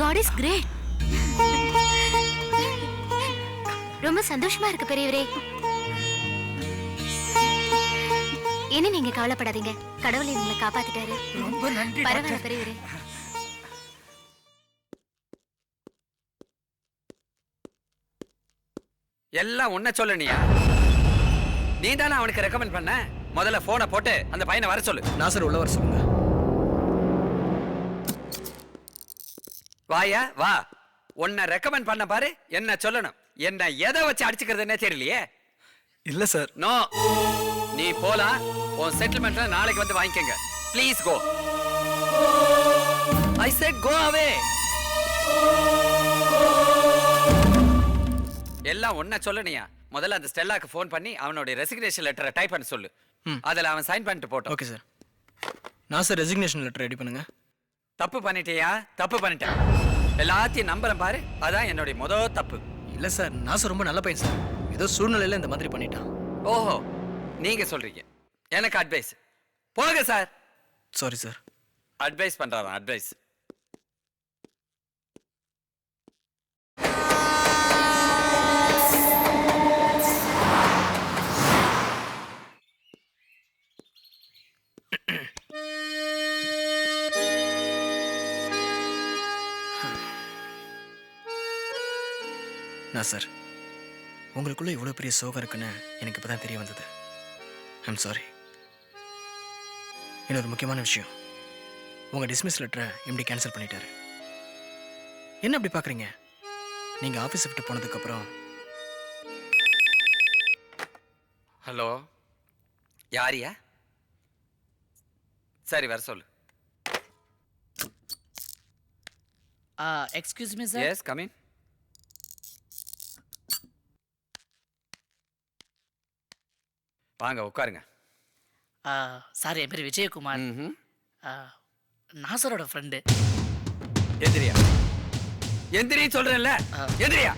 God is great. ரொம்ப சந்தோஷமா இருக்கு பெரியவரே. என்ன நீங்க கவலைப்படாதீங்க, கடவுளை உங்களை காப்பாத்திட்டாரு. ரொம்ப நன்றி. பரவாயில்ல பெரியவரே. எல்லாம் உன்ன சொல்லனியா? நீ தானே அவனுக்கு ரெக்கமெண்ட் பண்ண. முதல்ல போனை போட்டு அந்த பையனை வர சொல்லு. நான் சார் உள்ள வர சொல்லுங்க. வாயா வா. உன்னை ரெக்கமெண்ட் பண்ண பாரு. என்ன சொல்லணும்? என்ன எதை வச்சு அடிச்சுக்கிறதுன்னே தெரியலையே. இல்ல சார். நோ, நீ போலாம். உன் செட்டில்மெண்ட்ல நாளைக்கு வந்து வாங்கிக்கங்க. Please go. I said go away. எல்லாம் ஒன்ன சொல்லனியா? முதல்ல அந்த ஸ்டெல்லாக்கு ஃபோன் பண்ணி அவனோட ரெசிக்னேஷன் லெட்டரை டைப் பண்ண சொல்லு. அதில் அவன் சைன் பண்ணிட்டு போட்டோம். Okay sir. நான் சார் ரெசிக்னேஷன் லெட்டர் ரெடி பண்ணுங்க. தப்பு பண்ணிட்டியா? தப்பு பண்ணிட்டேன். எல்லாத்தையும் நம்புறேன் பாரு. அதான் என்னுடைய முதல் தப்பு. இல்ல சார், நான் சார் ரொம்ப நல்ல பையன் சார். ஏதோ சூழ்நிலையில இந்த மாதிரி பண்ணிட்டான். ஓஹோ, நீங்க சொல்றீங்க. எனக்கு அட்வைஸ். போங்க சார். Sorry sir. அட்வைஸ் பண்றாராம், அட்வைஸ். நான் சார், உங்களுக்குள்ள இவ்வளோ பெரிய சோகம் இருக்குன்னு எனக்கு இப்போ தான் தெரிய வந்தது. I'm sorry. இன்னொரு முக்கியமான விஷயம், உங்கள் டிஸ்மிஸ் லெட்டரை எம்டி கேன்சல் பண்ணிட்டாரு. என்ன அப்படி பார்க்குறீங்க? நீங்கள் ஆஃபீஸ் விட்டு போனதுக்கப்புறம். ஹலோ, யாரியா? சரி, வர சொல்லு. Excuse me sir. Yes, come in. வாங்க உட்காருங்க. சார், என் பேர் விஜயகுமார். நாசரோட ஃப்ரெண்டு. எந்திரியா? எந்திரி சொல்றேன்ல, எந்திரியா?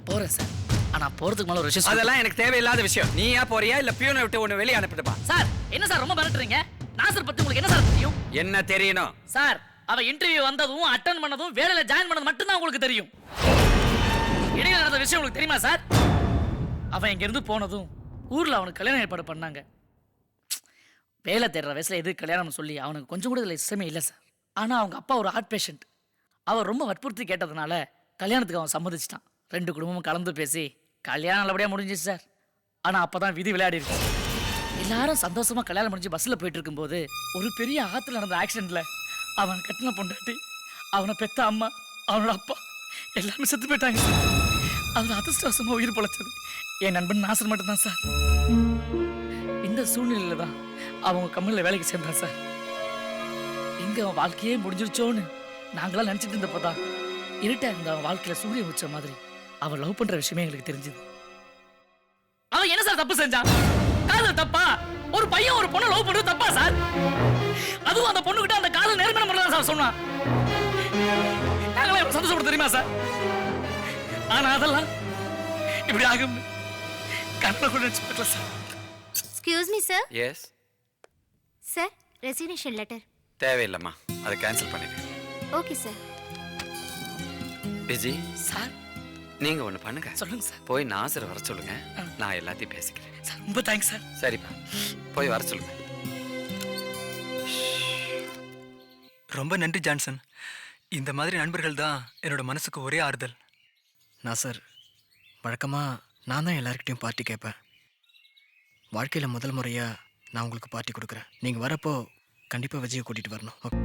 போறேன் சார். ஆனா போறதுக்கு மேல ஒரு விஷயம். அதெல்லாம் எனக்கு தேவையில்லாத விஷயம். நீயா போறியா இல்ல பியூனை விட்டு ஒன்னு வெளியே அனுப்பிட்டுப்பா? சார், என்ன சார் ரொம்ப மிரட்டுறீங்க? நாசர் பத்தி உங்களுக்கு என்ன சார் தெரியும்? என்ன தெரியணும்? சார், அவ இன்டர்வியூ வந்ததும் அட்டெண்ட் பண்ணதும் வேலையில ஜாயின் பண்ணது மட்டும் தான் உங்களுக்கு தெரியும். இடையில நடந்த விஷயம் உங்களுக்கு தெரியுமா சார்? அவன் இங்க இருந்து போனதும் ஊர்ல அவனுக்கு கல்யாணம் ஏற்பாடு பண்ணாங்க. வேலை தேடுற வயசுல எது கல்யாணம் சொல்லி அவனுக்கு கொஞ்சம் கூட இதில் இஷ்டமே இல்லை சார். ஆனா அவங்க அப்பா ஒரு ஹார்ட் பேஷண்ட். அவர் ரொம்ப வற்புறுத்தி கேட்டதுனால கல்யாணத்துக்கு அவன் சம்மதிச்சிட்டான். 2 குடும்பமும் கலந்து பேசி கல்யாணம் நல்லபடியா முடிஞ்சிச்சு சார். ஆனா அப்பதான் விதி விளையாடி இருக்கு. எல்லாரும் சந்தோஷமா கல்யாணம் முடிஞ்சு பஸ்ல போயிட்டு இருக்கும்போது ஒரு பெரிய ஆத்துல நடந்த ஆக்சிடென்ட்ல அவன் கட்டின பொண்டாட்டி, அவனை பெத்த அம்மா, அவனோட அப்பா எல்லாமே செத்து போயிட்டாங்க சார். அவர் அதிர்ஷ்டவசமா உயிர் பொழைச்சது என் நண்பன் நாசர் மட்டும்தான் சார். இந்த சூழ்நிலையில தான் அவங்க கம்பெனில வேலைக்கு சேர்ந்தான் சார். எங்க அவன் வாழ்க்கையே முடிஞ்சிருச்சோன்னு நாங்களாம் நினைச்சிட்டு இருந்தப்போதான் இருட்டா இருந்த அவன் வாழ்க்கையில சூரியன் வச்ச மாதிரி அவன் லவ் பண்ற விஷயமே எங்களுக்கு தெரிஞ்சது. அவன் என்ன சார் தப்பு செஞ்சான்? காதல் தப்பா? ஒரு பையன் ஒரு பொண்ணு லவ் பண்றது தப்பா சார்? அதுவும் அந்த பொண்ணு கிட்ட அந்த காதல் நேர்மையான முறையில் தான் சார் சொன்னான். நாங்களே சந்தோஷப்பட தெரியுமா சார்? ஆனா அதெல்லாம் இப்படி ஆகும் கண்ணை கூட நினைச்சு பார்க்கல sir. Excuse me sir. Yes sir, resignation letter. தேவையில்லைம்மா, அதை கேன்சல் பண்ணிடு. Okay sir. விஜி சார், நீங்க ஒண்ணு பண்ணுங்க. சொல்லுங்க சார். போய் நாசர் வர சொல்லுங்க, நான் எல்லாத்தையும் பேசிக்கிறேன். சார் ரொம்ப தேங்க்ஸ் சார். சரிப்பா, போய் வர சொல்லுங்க. ரொம்ப நன்றி ஜான்சன். இந்த மாதிரி நண்பர்கள் தான் என்னோட மனசுக்கு ஒரே ஆறுதல். நான் சார் வழக்கமாக நான் தான் எல்லாருக்கிட்டையும் பார்ட்டி கேட்பேன். வாழ்க்கையில் முதல் முறையாக நான் உங்களுக்கு பார்ட்டி கொடுக்குறேன். நீங்கள் வரப்போ கண்டிப்பாக விஜயை கூட்டிகிட்டு வரணும். ஓகே.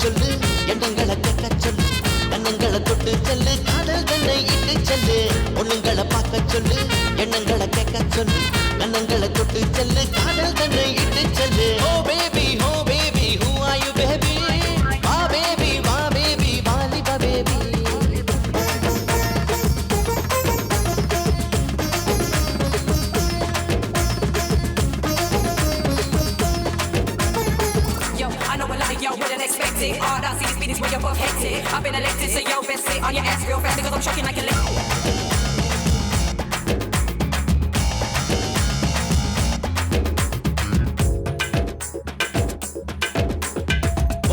சொல்லு, எண்ணங்களை கேட்க சொல்லு, கண்ணங்களை தொட்டு செல்லு, காதல் தன்னை இட்டு செல்லு. ஒண்ணுங்களை பார்க்க சொல்லு, எண்ணங்களை கேட்க சொல்லு, கண்ணங்களை தொட்டு செல்லு, காதல் தன்னை இட்டு செல்லு. Oh baby, who are you baby? வா பேபி, வாலிபா baby. All I see is meetings where you're both hectic. I've been elected, so yo, best sit on your ass real fast because I'm shocking like a lick.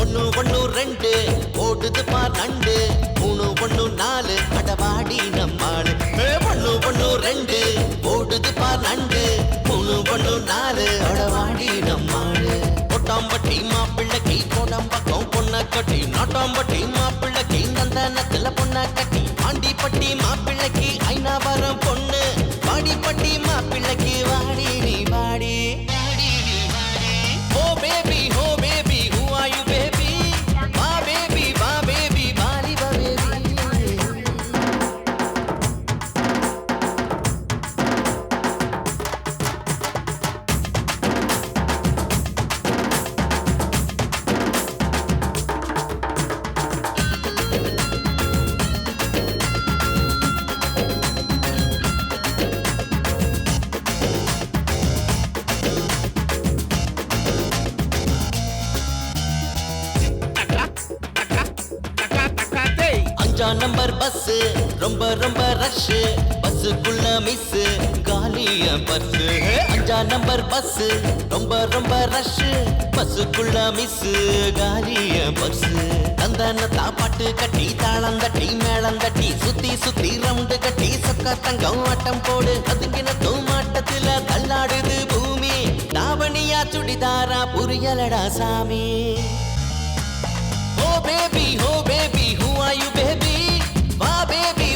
ஒன்னு ஒன்னு ரெண்டு ஓடுது பார் நண்டு, 3 1 4 அடவாடி நம்மாளு. ஒன்னு ஒன்னு ரெண்டு ஓடுது பார் நண்டு, 3 1 4 அடவாடி நம்மாளு. கொட்டாம்பட்டி மாப்பிள்ளைக்கு கோடம்பக்கம் பொண்ண கட்டி, நாட்டாம்பட்டி மாப்பிள்ளைக்கு நந்தனத்துல பொண்ண கட்டி, பாண்டிப்பட்டி மாப்பிள்ளைக்கு ஐநாவரம் பொண்ணு, வாடிப்பட்டி மாப்பிள்ளைக்கு வாடி நீ வாடி. Oh baby, who are you baby? வா பேபி, வாலிபா பேபி. நம்பர் பஸ் ரொம்ப ரொம்ப ரஷ், பஸ்ஸுக்குள்ள மிஸ் காலிய பர்ஸ். 5 நம்பர் பஸ் ரொம்ப ரொம்ப ரஷ், பஸ்ஸுக்குள்ள மிஸ் காலிய பர்ஸ். தந்தனத்தா பாட்டு கட்டி, தாளம் தட்டி, மேளம் தட்டி, சுத்தி சுத்தி ரவுண்டு கட்டி, சொக்க தங்கம் ஆட்டம் போடு. அதுங்கின தூமாட்டத்துல தள்ளாடுது பூமி, தாவணியா சுடிதாரா புரியலடா சாமி. Oh baby, who are you baby? வா பேபி,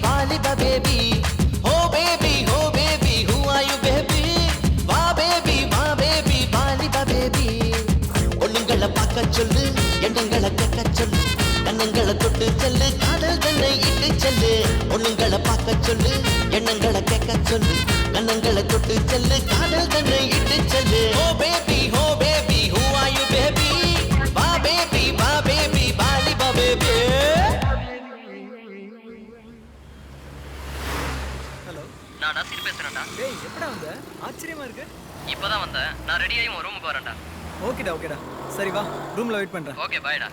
வாலிபா baby. Oh baby, who are you baby? வா பேபி, வாலிபா பேபி. ஒண்ணுங்களை பார்க்க சொல்லு, எண்ணங்களை கேட்க சொல்லு, கண்ணங்களை தொட்டு செல்லு, காதல் தன்னை இட்டு செல்லு. ஒண்ணுங்களை பார்க்க சொல்லு, எண்ணங்களை கேட்க சொல்லு, கண்ணங்களை தொட்டு செல்லு, காதல் தன்னை இட்டு செல்லு. Oh baby, who are you baby? வா பேபி, வாலிபா பேபி. நான் சீர் பேசுறேன்டா. டேய் எப்படா வந்த? ஆச்சரியமா இருக்கு. இப்பதான் வந்தேன். நான் ரெடி ஆகி உன் ரூமுக்கு வரேன்டா. ஓகேடா சரி வா ரூம்ல வெயிட் பண்றேன். ஓகே பாய்டா.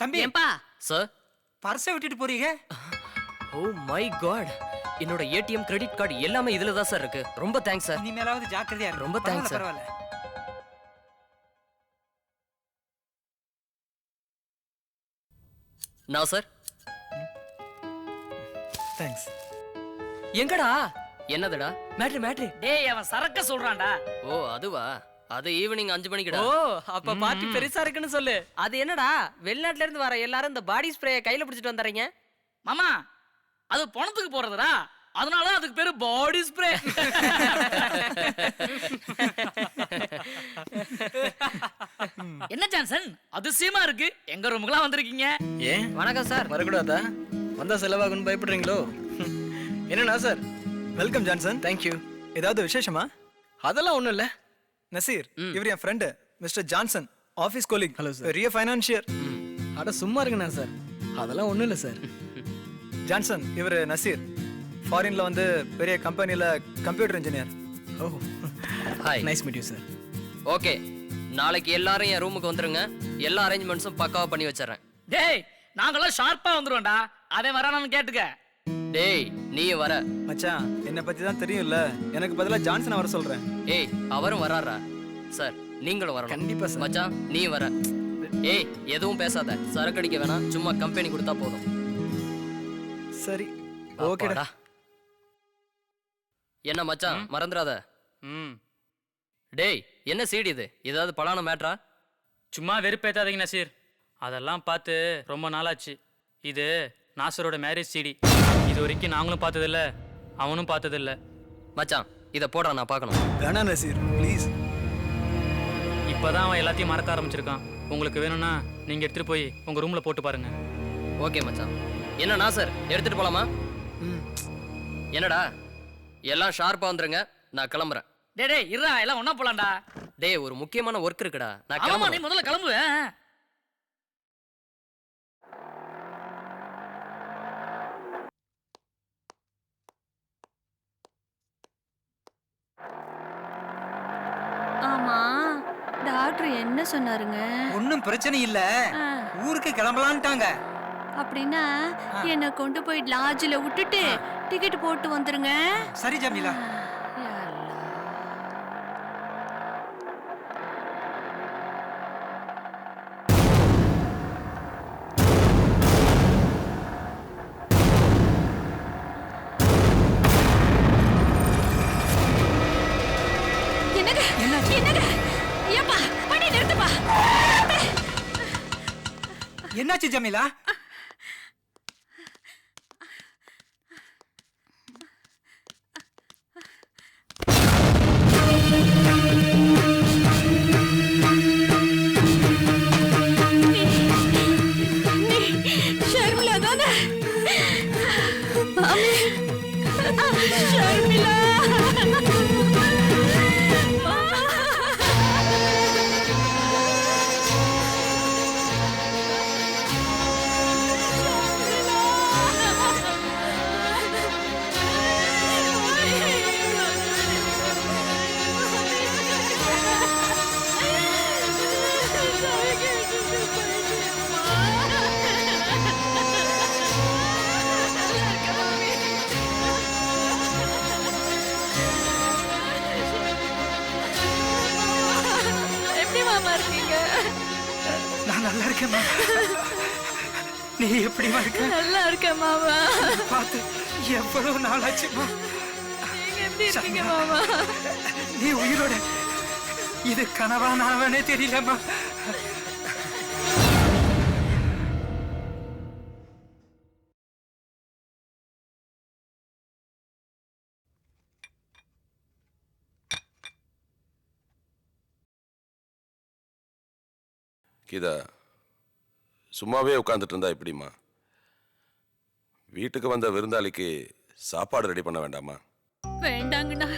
தம்பி ஏம்பா சார் பர்ஸை விட்டுட்டு போறீங்க? ஓ மை காட், என்னோட ஏடிஎம் கிரெடிட் கார்டு எல்லாமே இதுல தான் சார் இருக்கு. ரொம்ப தேங்க்ஸ் சார். இனிமேலாவது ஜாக்கிரதையா இரு. ரொம்ப தேங்க்ஸ் சார். பரவாயில்ல. நான் சார் தேங்க்ஸ். எங்கடா? என்னதுடா? மேட்ரு. டேய் அவன் சரக்க சொல்றான்டா. ஓ அதுவா? அது ஈவினிங் 5 மணிக்குடா. ஓ அப்ப பார்ட்டி பெருசா இருக்குன்னு சொல்லு. அது என்னடா, வெளிநாட்டுல இருந்து வர எல்லாரும் இந்த பாடி ஸ்ப்ரேயை கையில பிடிச்சிட்டு வந்துறீங்க? மாமா அது பணத்துக்கு போறதுடா, அதனால அதுக்கு பேரு பாடி ஸ்ப்ரே. என்ன ஜான்சன் அதிசயமா இருக்கு, எங்க ரூமுக்குலாம் வந்திருக்கீங்க? ஏன் வணக்கம் சார். வரக்கூடாதா? வந்தா செலவாகுன்னு பயப்படுறீங்களோ? என்னண்ணா சார்? Welcome Johnson. தேங்க்யூ. ஏதாவது விசேஷமா? அதெல்லாம் ஒன்றும் இல்லை. நசீர், இவர் என் friend mister Johnson, office colleague. Hello sir. பெரிய ஃபைனான்சியர். அட சும்மா இருக்குண்ணா சார், அதெல்லாம் ஒன்றும் இல்லை சார். ஜான்சன், இவர் நசீர், ஃபாரின்ல வந்து பெரிய கம்பெனியில் computer engineer. Oh hi. Nice meet you sir. Okay, நாளைக்கு எல்லாரும் என் ரூமுக்கு வந்துருங்க. எல்லா அரேஞ்ச்மெண்ட்ஸும் பக்காவா பண்ணி வச்சிடறேன். டேய் நாங்களாம் ஷார்ப்பா வந்துருவோம்டா, அவன் வரானான்னு கேட்டுக்க. டேய் நீ வர. மச்சான் என்னை பத்தி தான் தெரியும்ல, எனக்கு பதிலா ஜான்சன் வர சொல்றேன். ஏய் அவரும் வராரா? சார் நீங்களும் வரணும். கண்டிப்பா சார். மச்சான் நீ வர. ஏய் எதுவும் பேசாத, சரக்கு அடிக்க வேணாம், சும்மா கம்பெனி கொடுத்தா போதும். சரி ஓகேடா. என்ன மச்சான் மறந்துடாத. டேய் என்ன சீடி இது? ஏதாவது பலான மேட்ரா? சும்மா வெறுப்பேத்தாதீங்க நசீர், அதெல்லாம் பார்த்து ரொம்ப நாளாச்சு. இது நாசரோட மேரேஜ் சிடி. இது வரைக்கும் நாங்களும் பார்த்ததில்ல, அவனும் பார்த்ததில்ல. மச்சான் இதை போடுறான், நான் பார்க்கணும். வேணா நசீர் ப்ளீஸ். இப்போதான் அவன் எல்லாத்தையும் மறக்க ஆரம்பிச்சிருக்கான். உங்களுக்கு வேணும்னா நீங்கள் எடுத்துகிட்டு போய் உங்கள் ரூமில் போட்டு பாருங்க. ஓகே மச்சான். என்ன நாசர் எடுத்துட்டு போலாமா? என்னடா எல்லாம் ஷார்ப்பா வந்துருங்க, நான் கிளம்புறேன். டேய் இருடா, எல்லாம் ஒண்ணா போலாம்டா. டேய் ஒரு முக்கியமான ஒர்க் இருக்குடா, நான் ஆமா நீ கிளம்புறேன். முதல்ல கிளம்பு. ஆமா டாக்டர் என்ன சொன்னாருங்க? ஒன்னும் பிரச்சனை இல்ல, ஊருக்கு கிளம்பலான்ட்டாங்க. அப்படின்னா என்ன கொண்டு போய் லாட்ஜில விட்டுட்டு டிக்கெட் போட்டு வந்துருங்க. சரி ஜமீலா. என்னங்க ஏப்பா பண்ணி நிறுத்துப்பா. என்னாச்சு ஜமீலா? ஷர்மிளா தானே? ஷர்மிளா நான் நல்லா இருக்கேன். நீ எப்படிமா இருக்க? நல்லா இருக்கேன் மாமா. பார்த்து எவ்வளவு நாளாச்சுமா. நீங்க எப்படி இருக்கீங்க மாமா? நீ உயிரோட? இது கனவா நனவானே தெரியலம்மா. கீதா, சும்மாவே உட்காந்துட்டு இருந்தா எப்படிம்மா? வீட்டுக்கு வந்த விருந்தாளிக்கு சாப்பாடு ரெடி பண்ண வேண்டாமா? வேண்டாங்கண்ணா,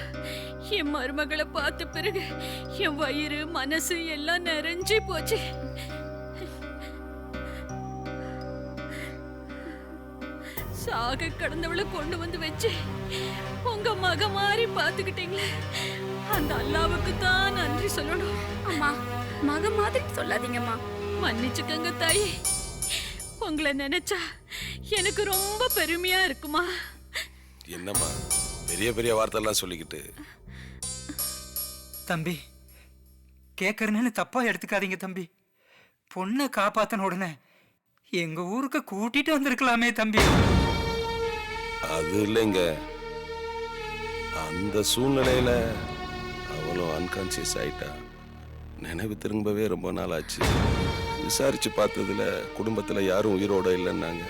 என் மருமகளை பார்த்த பிறகு என் வயிறு மனசு எல்லாம் நிறைஞ்சு போச்சு. சாக கடந்தவளை கொண்டு வந்து வச்சு உங்க மக மாதிரி பாத்துக்கிட்டீங்களே, அந்த அல்லாவுக்கு தான் நன்றி சொல்லணும். அம்மா, மக மாதிரி சொல்லாதீங்கம்மா. மன்னிச்சுக்கங்க தாயி. உங்களை நினைச்சா எனக்கு ரொம்ப பெருமையா இருக்குமா. என்னம்மா பெரிய பெரிய வார்த்தைலாம் சொல்லிக்கிட்டு? தம்பி, கேட்கறேன்னு தப்பா எடுத்துக்காதீங்க தம்பி. பொண்ணை காப்பாத்தின உடனே எங்க ஊருக்கு கூட்டிட்டு வந்திருக்கலாமே தம்பி. அது இல்லைங்க, அந்த சூழ்நிலையில அவளும் அன்கான்சியஸ் ஆயிட்டா. நினைவு திரும்பவே ரொம்ப நாள் ஆச்சு. விசாரிச்சு பார்த்ததுல குடும்பத்துல யாரும் உயிரோட இல்லைன்னாங்க.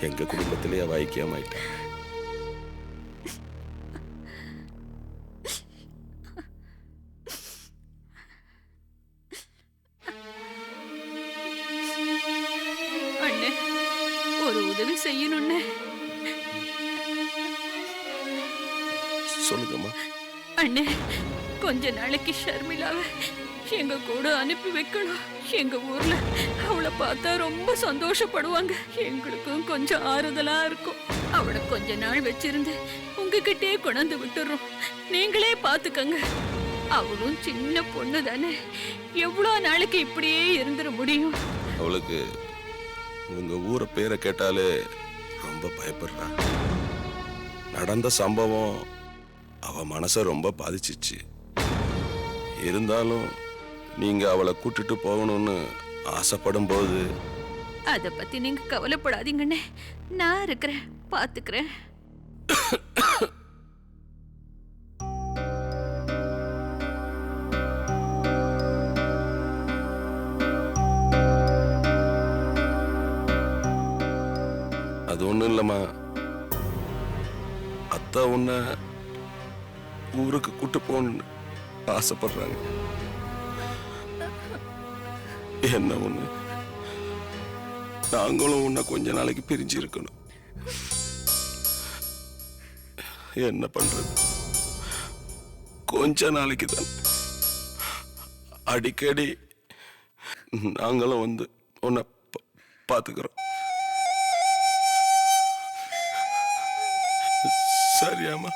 எங்க குடும்பத்திலேயே வாய்க்காமாயிட்டாங்க. அண்ணே, ஒரு உதவி செய்யணும்னு. சொல்லுங்கம்மா. அண்ணே, கொஞ்ச நாளைக்கு ஷர்மிளாவை எங்க கூட அனுப்பி வைக்கணும். எங்க ஊர்ல அவளை பார்த்தா ரொம்ப சந்தோஷப்படுவாங்க. எங்களுக்கும் கொஞ்சம் ஆறுதலா இருக்கும். அவளை கொஞ்ச நாள் வச்சிருந்து உங்ககிட்டே கொண்டாந்து விட்டுறோம். நீங்களே பாத்துக்கங்க. அவளும் சின்ன பொண்ணு தானே, எவ்வளவு நாளைக்கு இப்படியே இருந்துட முடியும்? அவளுக்கு உங்க ஊரை பேரை கேட்டாலே ரொம்ப பயப்படுறா. நடந்த சம்பவம் அவ மனசை ரொம்ப பாதிச்சிச்சு. இருந்தாலும் நீங்க அவளை கூட்டிட்டு போகணும்னு ஆசைப்படும் போது அத பத்தி நீங்க கவலைப்படாதீங்கண்ணே, நான் இருக்கிறேன், பாத்துக்கிறேன். அது ஒண்ணும் இல்லம்மா, அத்தா உன்னை ஊருக்கு கூட்டு போகணும்னு ஆசைப்படுறாங்க. என்ன ஒண்ணு, நாங்களும் உன்னை கொஞ்ச நாளைக்கு பிரிஞ்சு இருக்கணும். என்ன பண்றது, கொஞ்ச நாளைக்கு தான். அடிக்கடி நாங்களும் வந்து உன்னை பாத்துக்கிறோம். சரியாமா?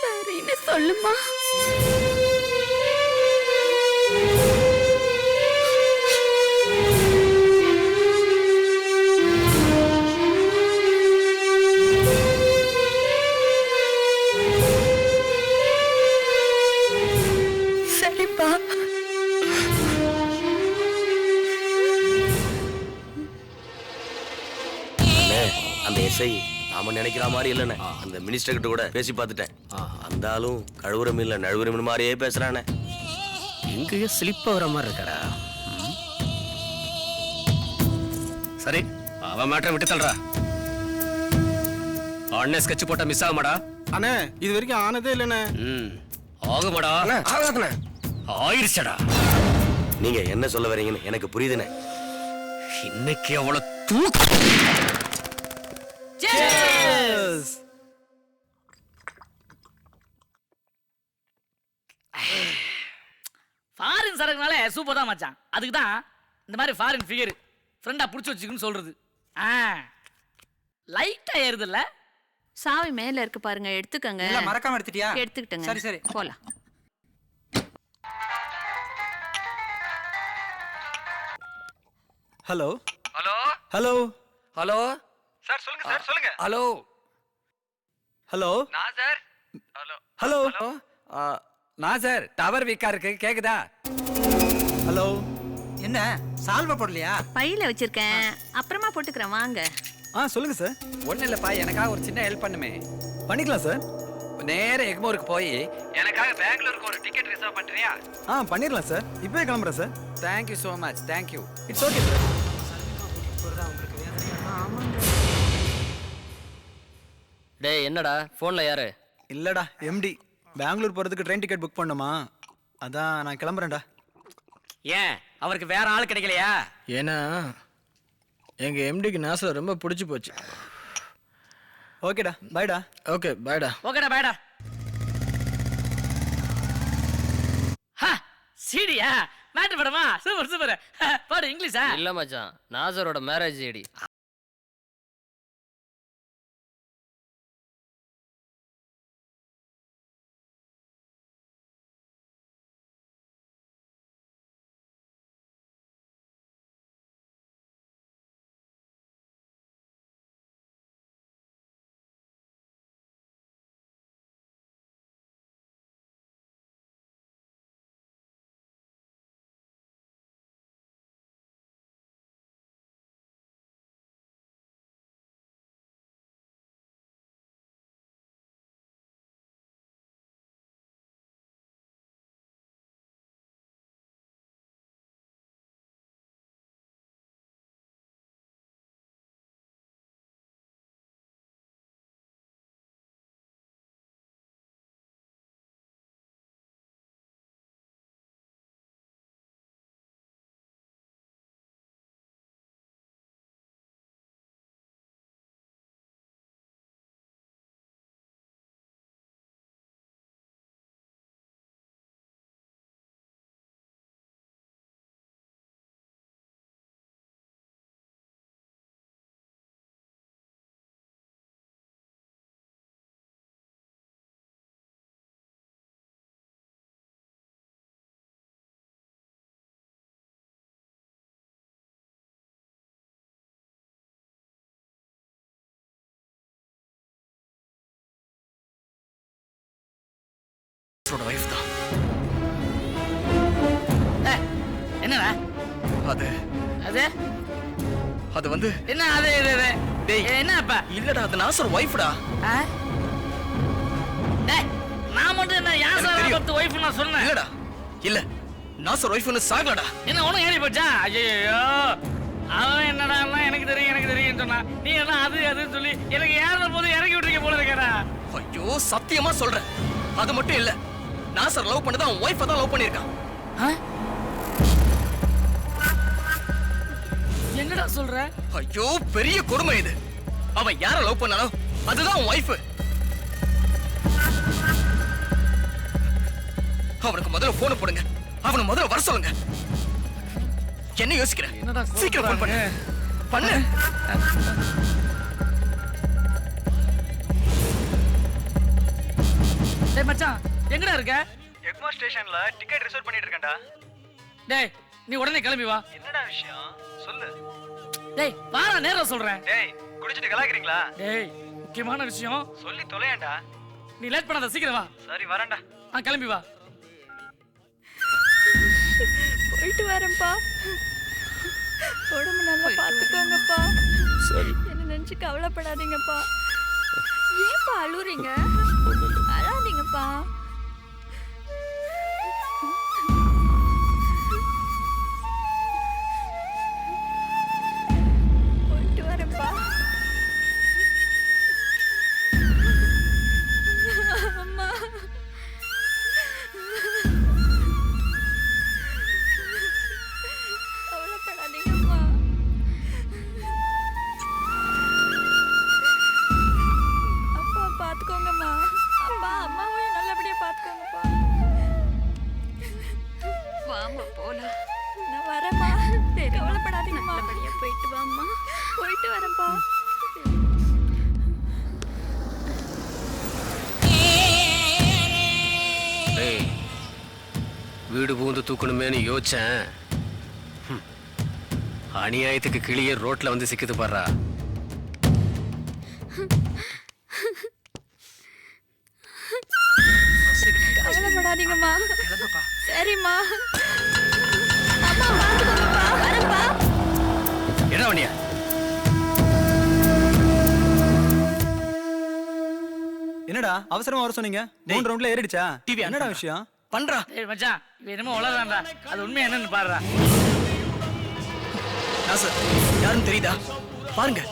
சரின்னு சொல்லுமா. சரிப்பா. அந்த எஸ்ஐ நாம நினைக்கிற மாதிரி இல்லைண்ணே. அந்த மினிஸ்டர் கிட்ட கூட பேசி பார்த்துட்டேன். அந்த ஆளும் கழுவுற மீன்ல நழுவுற மீன் மாதிரியே பேசுறானே. எங்கேயோ ஸ்லிப் வர மாதிரி இருக்கடா. சரி, அவன் மேட்டரை விட்டு தள்ளுறா. அண்ணே ஸ்கெட்ச் போட்டா மிஸ் ஆகுமாடா? அண்ணே இது வரைக்கும் ஆனதே இல்லைண்ணே. ஆகுமாடா? ஆகாதுண்ணே. ஆயிருச்சடா. நீங்க என்ன சொல்ல வரீங்கன்னு எனக்கு புரியுதுண்ணே. இன்னைக்கு அவ்வளவு தூக்கு. ஃபாரின் சரக்குனால சூப்பர் தான் மச்சான். அதுக்கு தான் இந்த மாதிரி ஃபாரின் ஃபிகர் ஃப்ரெண்டா புடிச்சு வச்சுக்கணும்னு சொல்றது. லைட்டா ஏறுதுல்ல. சாவி மேல இருக்கு பாருங்க, எடுத்துக்கங்க. இல்ல, மறக்காம எடுத்துட்டியா? எடுத்துக்கிட்டேங்க. சரி சரி, போலாம். Hello hello hello hello sir, சொல்லுங்க சார், சொல்லுங்க. Hello hello Nassar. Hello hello Nassar, tower வீக்கா இருக்கு, கேக்குதா? ஹலோ. என்ன சால்வா போடலையா? பையில வச்சிருக்கேன், அப்புறமா போட்டுக்கிறேன், வாங்க. சொல்லுங்க சார். ஒன்றும் இல்லைப்பா, எனக்காக ஒரு சின்ன ஹெல்ப் பண்ணுமே. பண்ணிக்கலாம் சார். நேர எக்மோருக்கு போய் எனக்காக பெங்களூருக்கு ஒரு டிக்கெட் ரிசர்வ் பண்றியா? பண்ணிடலாம் சார். இப்பவே கிளம்புறேன் sir. Thank you so much. Thank you. It's okay sir. டேய் என்னடா ஃபோன்ல யாரு? இல்லடா, எம்டி. பெங்களூர் போறதுக்கு ட்ரெயின் டிக்கெட் புக் பண்ணுமா, அதான் நான் கிளம்புறேன்டா. ஏன் அவருக்கு வேற ஆள் கிடைக்கலையா? ஏன்னா எங்கள் எம்டிக்கு நாசில் ரொம்ப பிடிச்சி போச்சு. ஓகேடா பாய்டா. ஓகே பாய்டா. ஓகேடா பாய்டா. சீடியா மேட்டு படமா? Super super. பாடு இங்கிலீஷா? இல்ல மச்சான், நாசரோட மேரேஜ் ஐடி. வைஃப் தான். என்னடா அது அது அது வந்து என்ன அது இது டேய் என்ன அப்பா? இல்லடா அது நாசர் வைஃப்டா. டேய் நான் மட்டும் என்ன யாசர் பத்து வைஃப் நான் சொன்னேன். இல்லடா இல்ல நாசர் வைஃப்னு சாகலடா. என்ன உனக்கு ஏறி போச்சா? ஐயோ அவன் என்னடா எனக்கு தெரியும் சொன்னா நீ எல்லாம் அது அதுன்னு சொல்லி எனக்கு ஏற போது இறக்கி விட்டுருக்க போல இருக்கடா. ஐயோ சத்தியமா சொல்றேன், அது மட்டும் இல்ல, நாசர் லவ் பண்ணது அவன் வைஃபை தான் லவ் பண்ணிருக்கான். என்னடா சொல்ற? ஐயோ பெரிய கொடுமை இது. அவன் யார லவ் பண்ணானோ அதுதான் அவன் வைஃப். அவனுக்கு முதல்ல போன் போடுங்க, அவனை முதல்ல வர சொல்லுங்க. என்ன யோசிக்கிற? சீக்கிரம் போன் பண்ணு பண்ணு. டேய் மச்சான் எங்கடா இருக்க? எக்மோர் ஸ்டேஷன்ல டிக்கெட் ரிசர்வ் பண்ணிட்டு இருக்கேன்டா. டேய் நீ உடனே கிளம்பி வா. என்னடா விஷயம் சொல்லு. டேய் வாடா நேரா சொல்றேன். டேய் குடிச்சிட்டு கலாக்குறீங்களா? டேய் முக்கியமான விஷயம் சொல்லி தொலையேன்டா. நீ லேட் பண்ணாத, சீக்கிரம் வா. சரி வரேன்டா. கிளம்பி வா. போயிட்டு வரேன்ப்பா. உடம்பு நல்லா பார்த்துக்கோங்கப்பா. சரி. என்ன நினைச்சு கவலைப்படாதீங்கப்பா. ஏன்ப்பா அழுறீங்க? அழாதீங்கப்பா. போயிட்டு வரேன்ப்பா. அம்மா கவலைப்படாதீங்கம்மா. அப்பா பார்த்துக்கோங்கம்மா. அப்பா அம்மாவையும் நல்லபடியா பார்த்துக்கோங்கப்பா. வாம்மா போலாம். நான் வரேம்மா. கவலைப்படாதீங்கம்மா. நல்லபடியா போயிட்டு வாம்மா. போயிட்டு வரேன்ப்பா. வீடு பூந்து தூக்கணுமேனு யோசிச்சேன். அநியாயத்துக்கு கிளியே ரோட்ல வந்து சிக்குது பாடுறா. கவலைப்படாதீங்கம்மா. சரிம்மா. அம்மா பார்த்துக்கோங்கப்பா. வரேன்ப்பா. என்ன வண்டியா? என்னடா அவசரமா வர சொன்னீங்க? 3 ரவுண்ட்ல ஏறிடுச்சா? டிவி என்னடா விஷயம்? பண்றா. டேய் மச்சான் இவன் என்னமோ உளறான்டா. அது உண்மை என்னன்னு பாருடா. நாசர் யாருன்னு தெரியுதா? பாருங்க.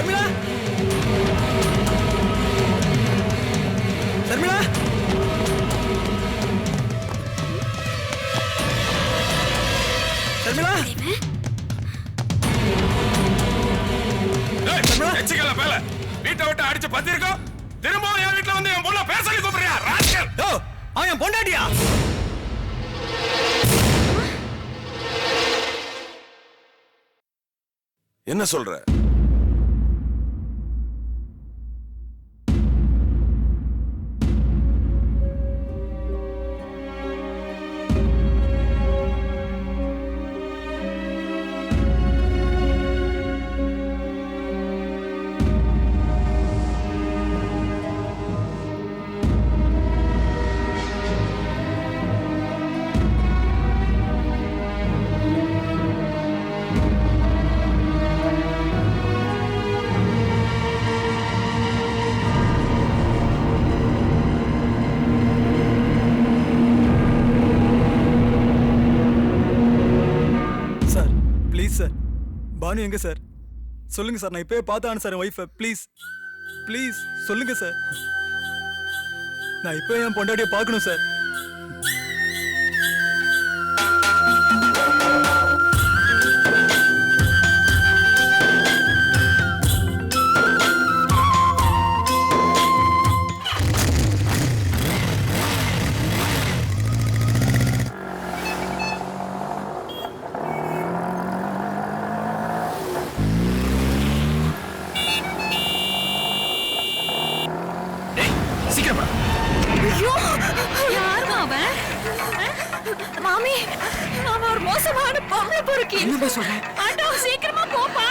சர்மிளா சர்மிளா சர்மிளா எச்சிக்கல மேல வீட்டை விட்டு அடிச்சு பத்திருக்கோம். திரும்பவும் என் வீட்டுல வந்து என் பொண்ண பேச சொல்லி கூப்பிடுறியா ராஸ்கல்? அவன் என் பொண்டாட்டியா? என்ன சொல்ற? சார் பானு எங்க சார்? சொல்லுங்க சார், நான் இப்பவே பார்த்தானு சார் ஒய்ஃபை. ப்ளீஸ் ப்ளீஸ் சொல்லுங்க சார். நான் இப்போ என் பொண்டாட்டியை பார்க்கணும் சார். மாமி, அவன் ஒரு மோசமான பொம்பளை பொறுக்கி. என்ன சொல்ற? ஆட்டோ சீக்கிரமா போப்பா.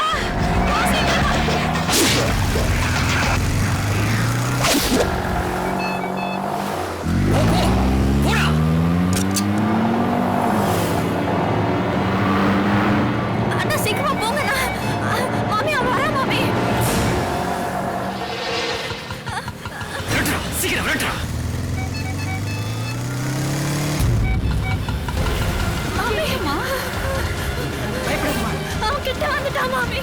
அண்ணா சீக்கிரமா போங்கண்ணா. மாமி அவன் வரா மாமி. சீக்கிரம் விரட்டுறா. மாமி அவன் கிட்ட வந்துட்டா மாமி.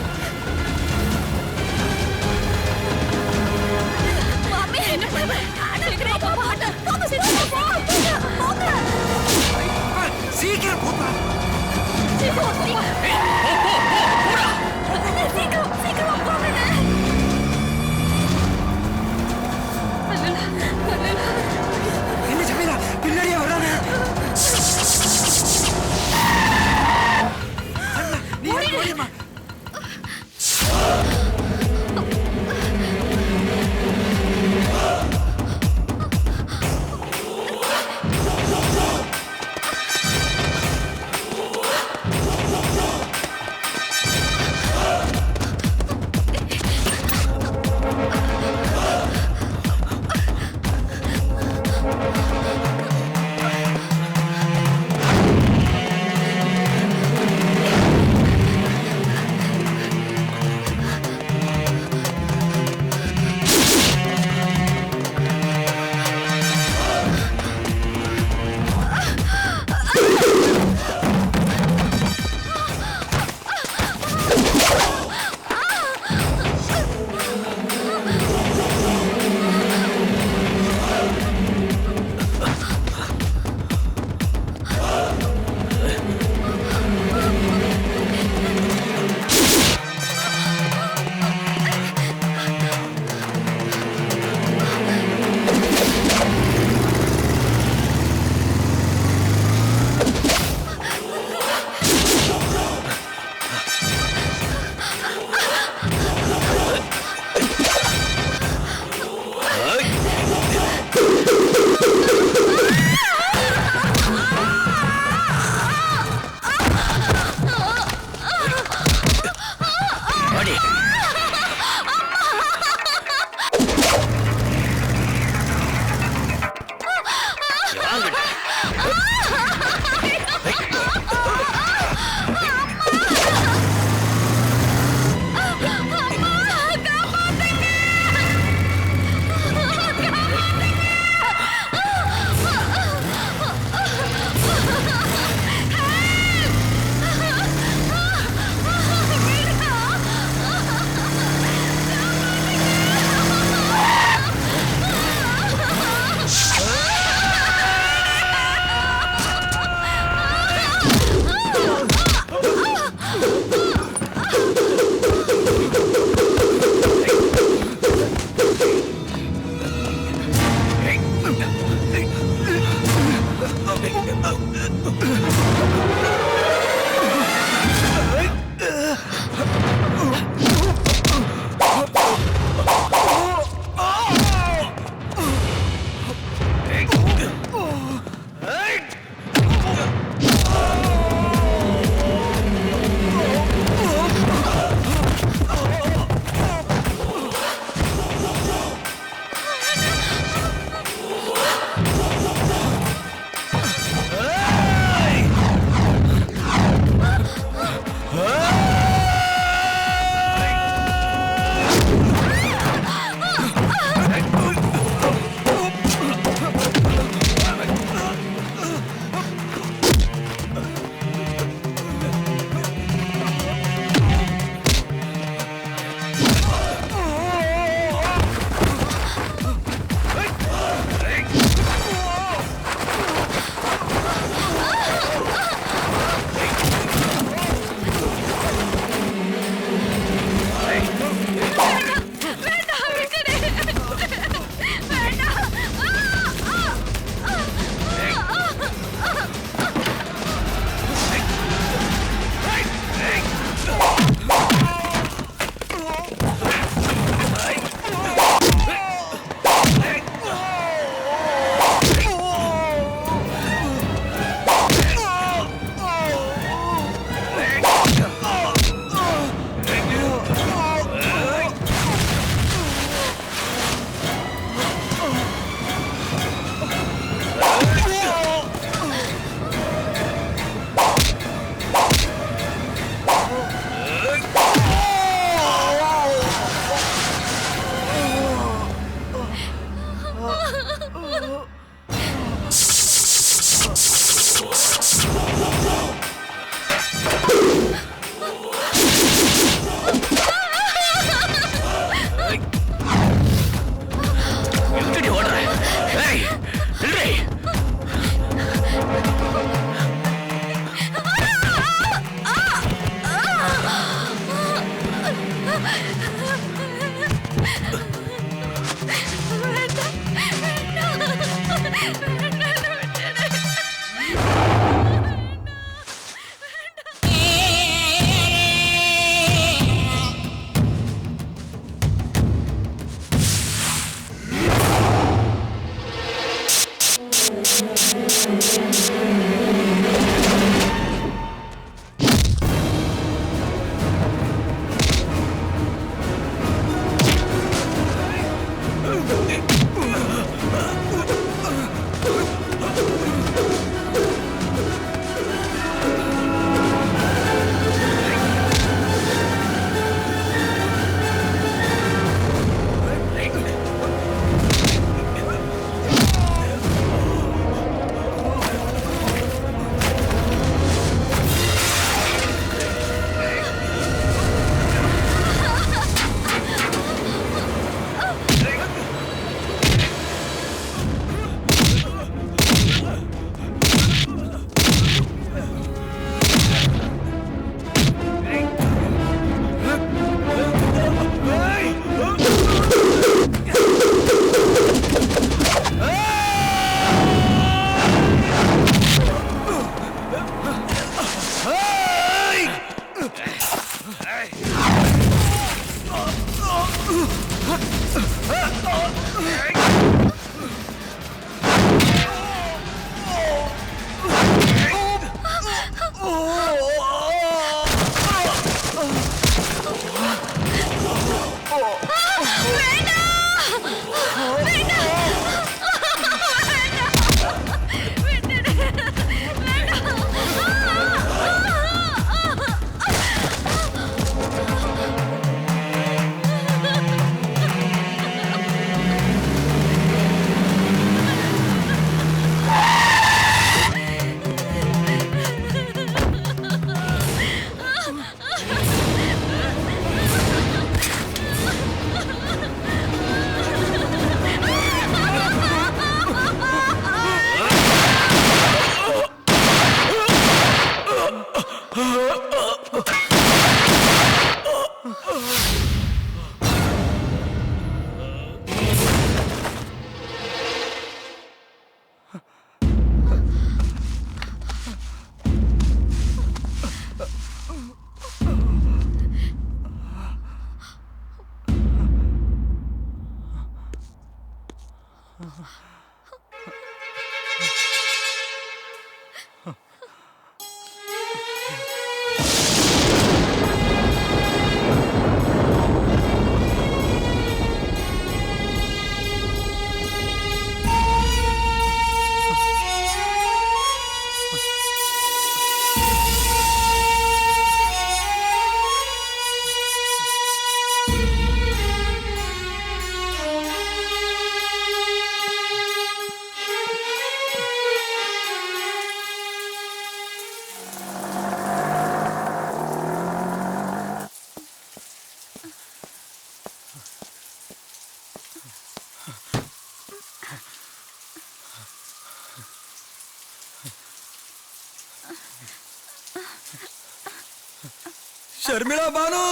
शर्मिला बानू,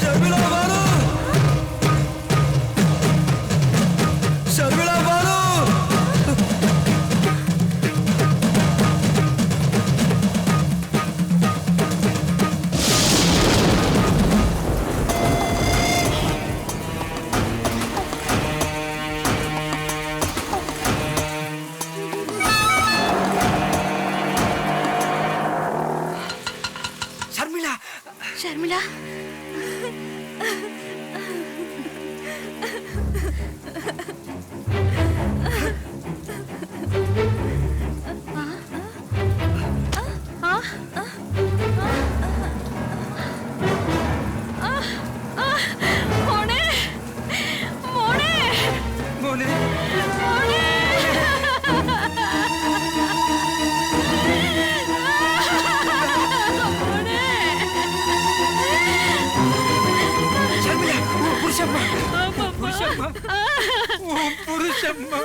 शर्मिला बानू, शर्मिला बानू। शर्मिला മോനെ മോനെ മോനെ पुरुषम्मा पुरुषम्मा